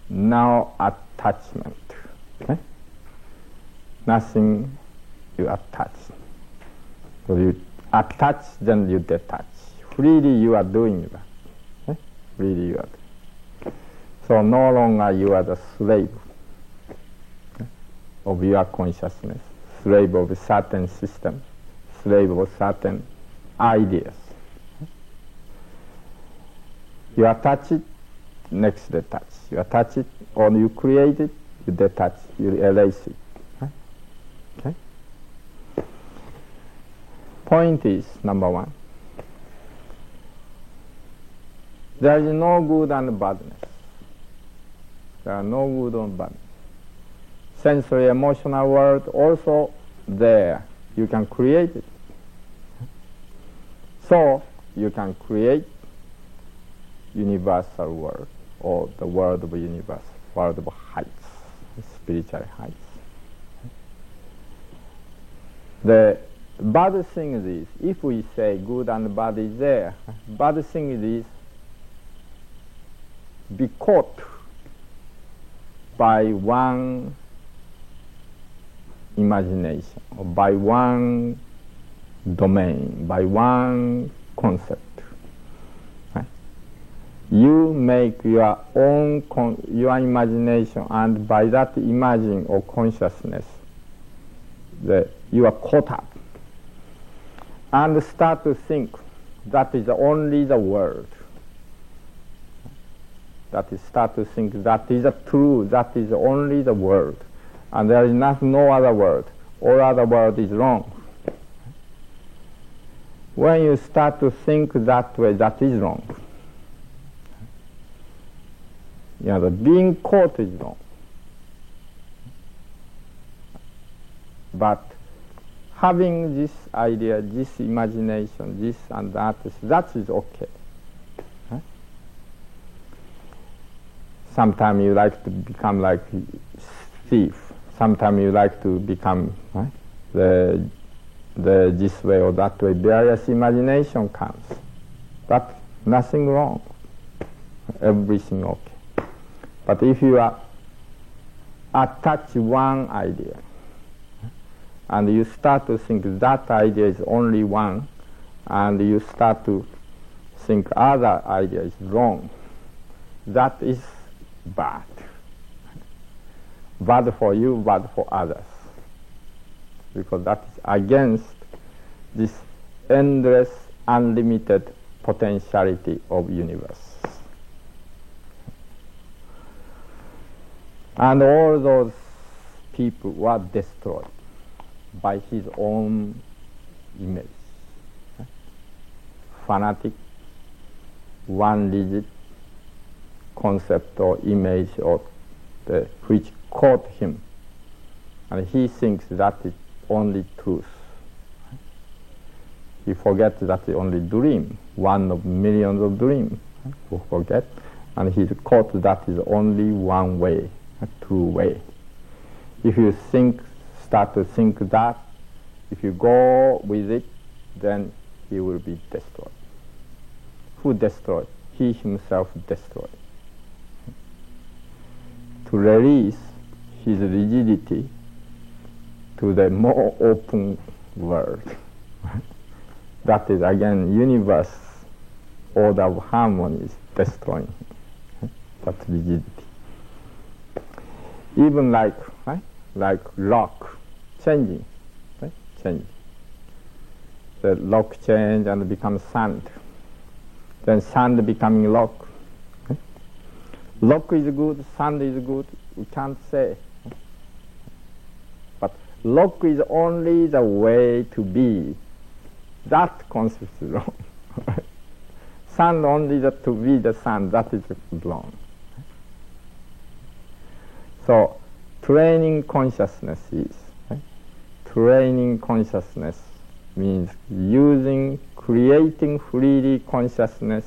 now attachment. Nothing you attach. So you attach, then you detach. Freely you are doing that. Freely you are doing. So no longer you are the slave of your consciousness, slave of a certain system, slave of certain ideas. You attach it, next detach. You attach it, or you create it, you detach, you erase it. Okay? Point is, number one, there is no good and badness. There are no good and badness. Sensory emotional world also there. You can create it. So you can create universal world, or the world of universe, world of heights, spiritual heights. The bad thing is, if we say good and bad is there, bad thing is be caught by one imagination, or by one domain, by one concept. Right? You make your own your imagination, and by that imagining or consciousness, you are caught up and start to think that is only the world. That is, start to think that is true, that is only the world. And there is no other world. All other world is wrong. When you start to think that way, that is wrong. The being caught is wrong. But having this idea, this imagination, this and that is okay. Sometimes you like to become like thief. Sometimes you like to become the this way or that way. Various imagination comes, but nothing wrong. Everything okay. But if you are attach one idea, and you start to think that idea is only one, and you start to think other idea is wrong, that is bad. Bad for you, bad for others. Because that is against this endless, unlimited potentiality of universe. And all those people were destroyed by his own image. Fanatic, one rigid concept or image of which caught him, and he thinks that is only truth. He forgets that is only dream, one of millions of dreams. Who forget, and he's caught that is only one way, a true way. If you start to think that, if you go with it, then he will be destroyed. Who destroyed? He himself destroyed. To release his rigidity to the more open world. That is again universe, order of harmony is destroying that rigidity. Even like rock changing, changing. The rock change and becomes sand. Then sand becoming rock. Rock is good, sand is good, we can't say. But rock is only the way to be. That concept is wrong. Sun only to be the sun, that is wrong. So, training consciousness is, training consciousness means creating freely consciousness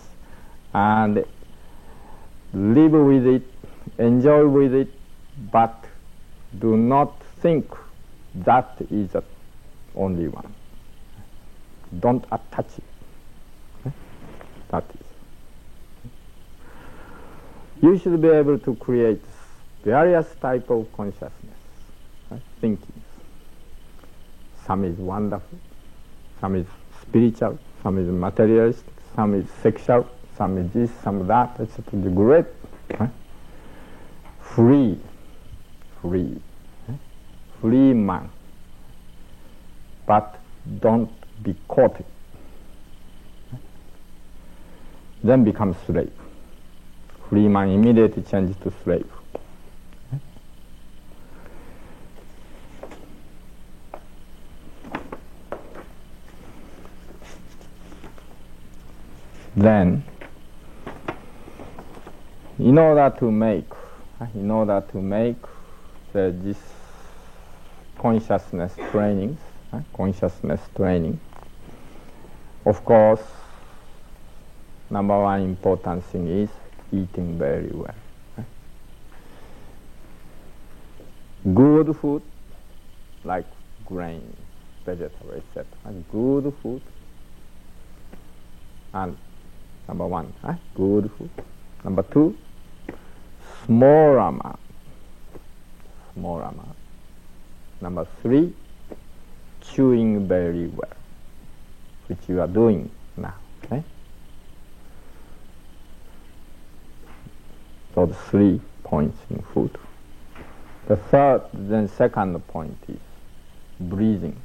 and live with it, enjoy with it, but do not think that is the only one. Don't attach it. That is. You should be able to create various type of consciousness, thinking. Some is wonderful, some is spiritual, some is materialistic, some is sexual, some is this, some that, etc. Great. Free man. But don't be caught. Then become slave. Free man immediately changes to slave. Then, in order to make this consciousness training, of course, number one important thing is eating very well. Good food, like grain, vegetable, etc. Good food. And number one, good food. Number two, small amount. Number three, chewing very well, which you are doing now. So the 3 points in food. The second point is breathing.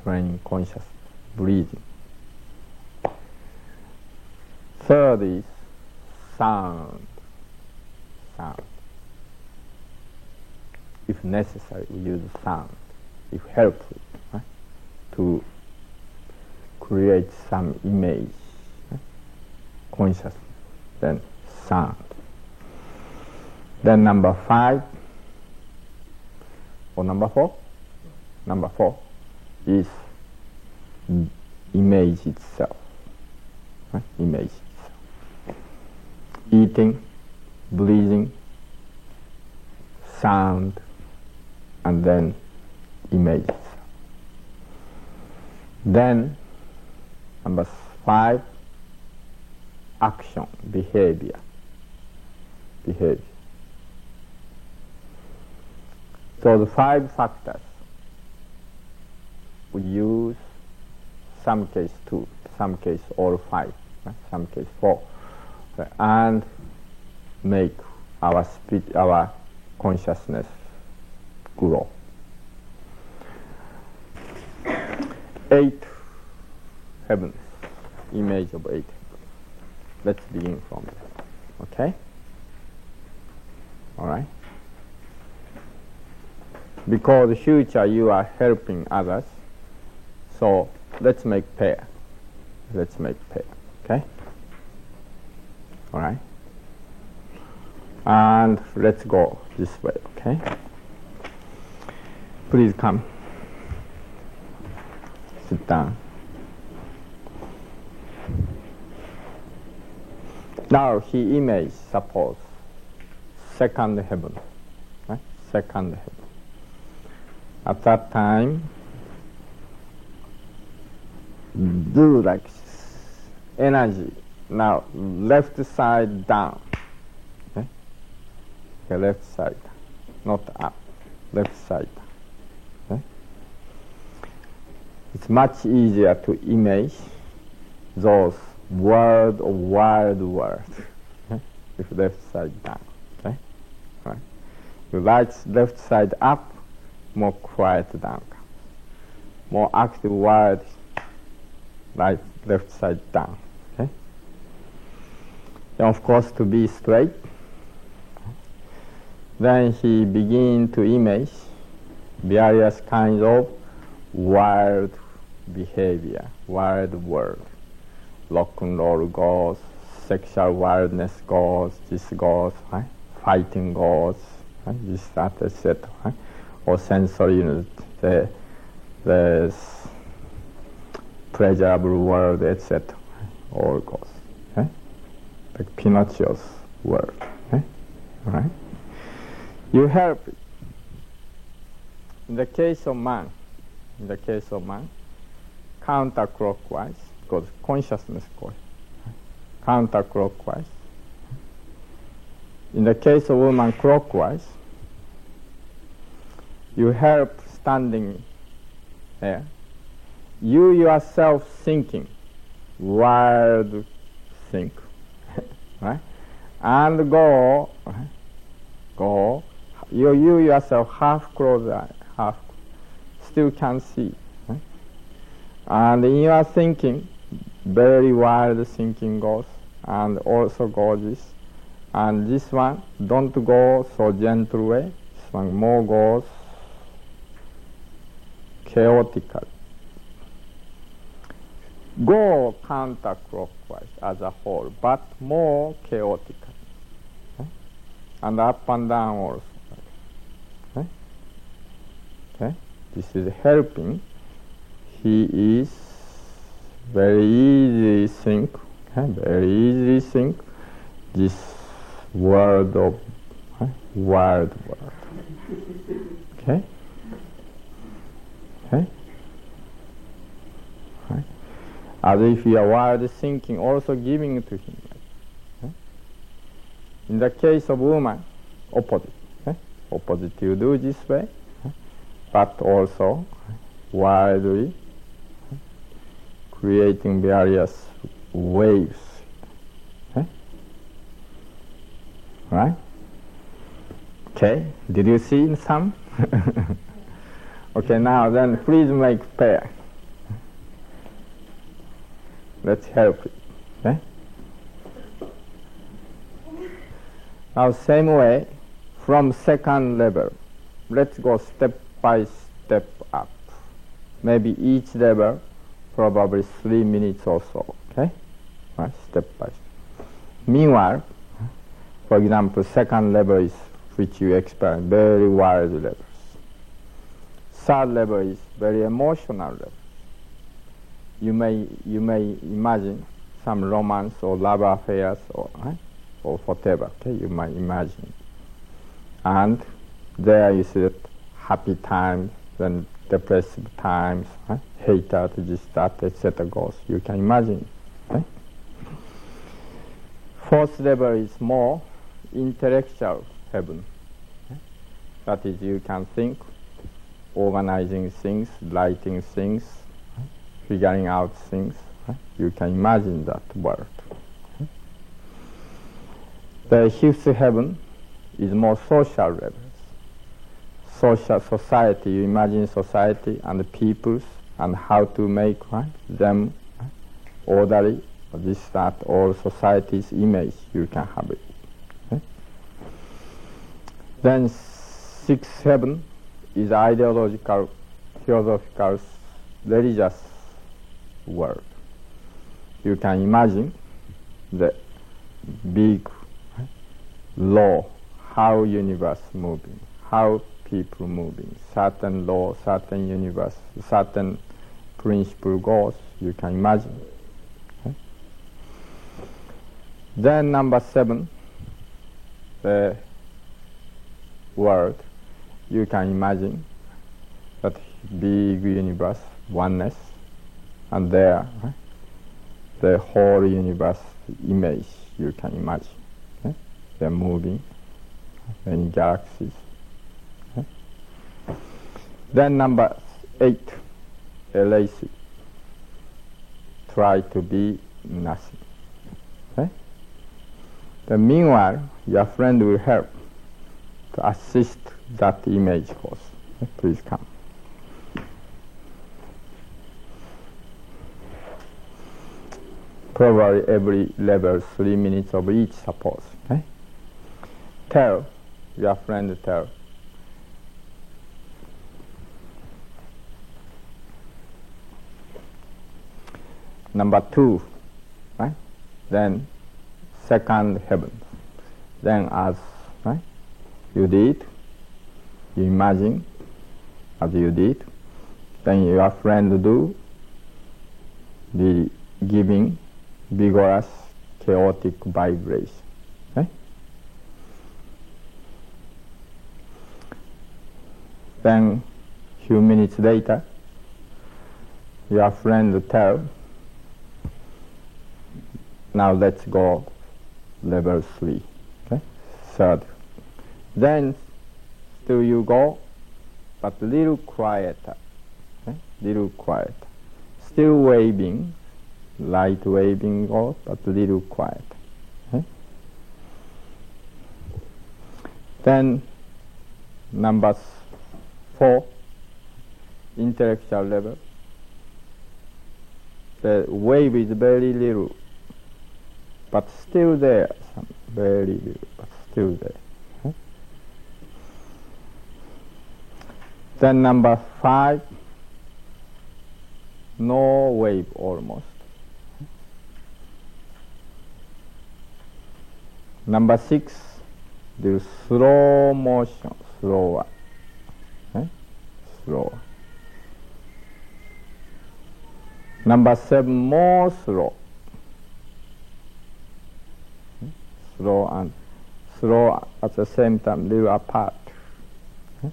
Training consciousness, breathing. Third is sound. If necessary, we use sound. If helpful, to create some image, consciousness, then sound. Then number 5, or number 4? Number 4 is image itself. Image itself. Eating, breathing, sound, and then image itself. Then number 5, action, behavior. So the 5 factors we use, some case 2, some case all 5, some case 4, and make our consciousness grow. 8 heavens, image of 8. Let's begin from there. Okay? All right? Because in the future you are helping others, so let's make pair. Okay? All right? And let's go this way, okay? Please come. Sit down. Now he image, suppose, second heaven. Right? Second heaven. At that time, do like energy. Now, left side down. Okay? Okay, left side, not up. Left side. Okay? It's much easier to image those wild world. Okay? If left side down. Okay? Right. You left side up, more quiet down. More active world, left side down. Okay? And of course, to be straight. Then he begin to image various kinds of wild behavior, wild world. Rock and roll goes, sexual wildness goes, this goes, right? Fighting goes, right? This, that, etc. Right? Or sensory, the pleasurable world, etc. All goes, right? Like Pinocchio's world, right? You help it. In the case of man, counterclockwise, because consciousness goes counterclockwise. In the case of woman, clockwise. You help standing here. You yourself thinking, wild think, right? And go. You yourself half close eye, half still can see. Right? And in your thinking, very wild thinking goes, and also goes this. And this one don't go so gentle way. This one more goes chaotically. Go counterclockwise as a whole, but more chaotically. Okay? And up and down also. Okay? Okay? This is helping. He is very easy think, okay? Very easy think this world of wild world. Okay? Okay? Right? As if you are wild thinking, also giving to him. Okay? In the case of woman, opposite. Okay? Opposite you do this way, okay? But also wildly creating various waves. Okay? Right? Okay, did you see some? Okay, now then please make pair. Let's help it. Okay? Now same way, from second level, let's go step by step up. Maybe each level, probably 3 minutes or so. Okay? Right? Step by step. Meanwhile, for example, second level is which you experience, very wild levels. Third level is very emotional level. You may imagine some romance or love affairs or whatever. Okay, you might imagine. And there you see that happy times, then depressive times, right? Hatred, this, that, etc. goes. You can imagine. Okay? Fourth level is more intellectual heaven. Okay? That is, you can think, organizing things, writing things, right? Figuring out things. Right? You can imagine that world. Okay? The fifth heaven is more social levels. Social society, you imagine society and the peoples and how to make them orderly, this, that, all society's image, you can have it. Okay? Then sixth heaven is ideological, philosophical, religious world. You can imagine the big law, how universe moving, how people moving, certain law, certain universe, certain principle goes, you can imagine. Okay? Then number 7, the world, you can imagine that big universe, oneness, and there, right? The whole universe image, you can imagine. Okay? They're moving, many galaxies. Okay? Then number 8, lazy. Try to be nothing. Okay? Then meanwhile, your friend will help to assist that image course. Okay? Please come. Probably every level 3 minutes of each, suppose. Okay? Tell your friend tell. Number 2, right? Then second heaven. Then as right, you did, you imagine as you did, then your friend do the giving vigorous chaotic vibration. Okay? Then few minutes later, your friend tell, now let's go level 3. Okay? Third. Then still you go, but little quieter. Okay? Little quieter. Still waving, light waving goes, but little quieter. Okay? Then number 4, intellectual level. The wave is very little, but still there, very little, but still there. Okay? Then number 5, no wave almost. Number 6, the slow motion, slower. Okay? Slower. Number 7, more slow. Slow and slow at the same time, little apart. Okay?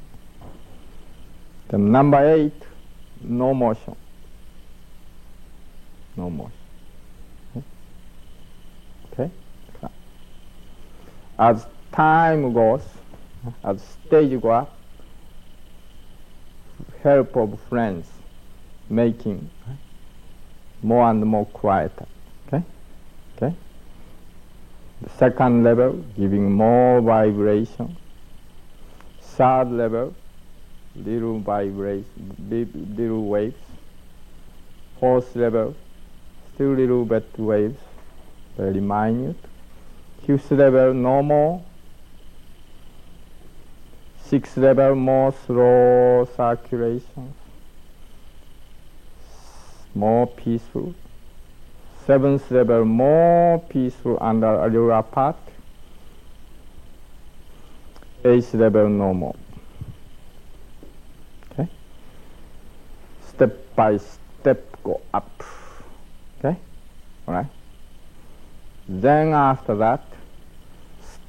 Then number 8, no motion. No motion. Okay? Okay? As time goes, as stage go up, help of friends making more and more quieter. Okay? Okay? The second level, giving more vibration. Third level, little vibration, little waves. Fourth level, still little bit waves, very minute. Fifth level, no more. Sixth level, more slow circulation, more peaceful. Seventh level, more peaceful and a little apart. Eighth level, no more. Okay? Step by step, go up. Okay? All right? Then after that,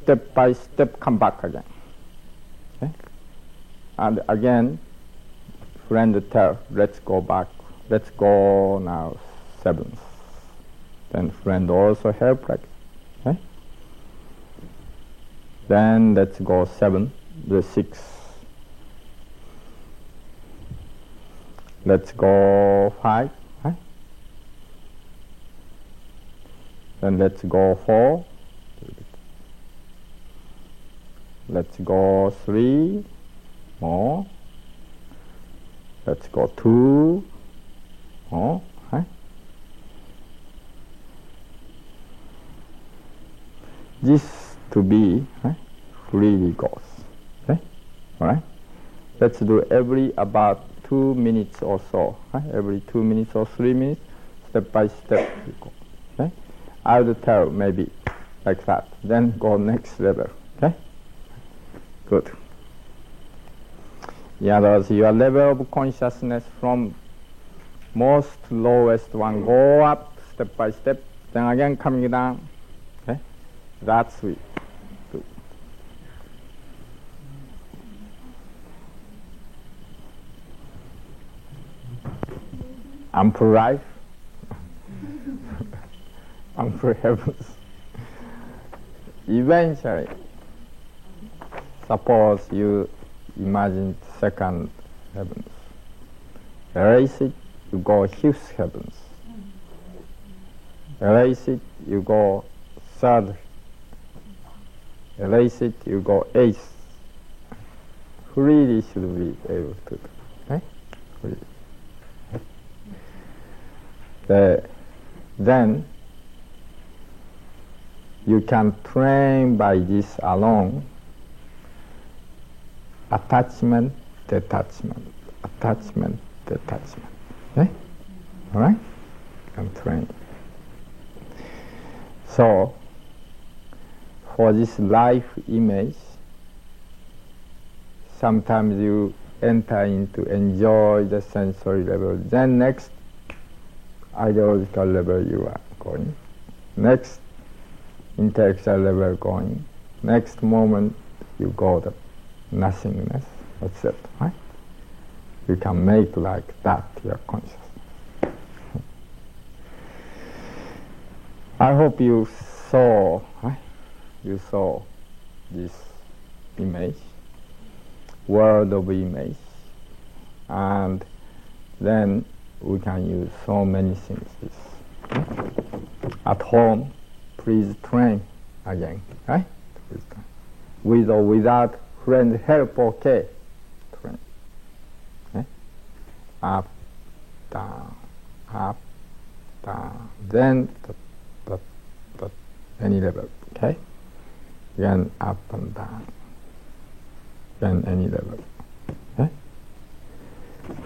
step by step, come back again. Okay? And again, friend tell, let's go back. Let's go now, 7th. Then friend also help like, okay? Then let's go 7, the 6th. Let's go 5. Okay? Then let's go 4. Let's go 3 more. Let's go 2 more. Okay? This to be freely goes. Okay? All right? Let's do every about 2 minutes or so. Every 2 minutes or 3 minutes, step by step you go. Okay? I'll tell maybe like that. Then go next level. Okay? Good. In other words, your level of consciousness from most lowest one go up step by step, then again coming down. Okay? That's we do. Ample life, ample heavens. Eventually, suppose you imagine second heavens. Erase it, you go fifth heavens. Erase it, you go third. Erase it, you go eighth. Freely should be able to do. Okay? Freely. Then you can train by this alone attachment, detachment, attachment, detachment. Okay? All right? And train. So, for this life image, sometimes you enter into enjoy the sensory level. Then next ideological level you are going. Next intellectual level going. Next moment you go to nothingness. That's it, right? You can make like that your consciousness. I hope you saw, right? You saw this image, world of image, and then we can use so many things. At home, please train again, right? Please train. With or without friend help, okay? Train. Okay? Up, down, then any level, okay? Then up and down, then any level, okay?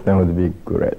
That would be great.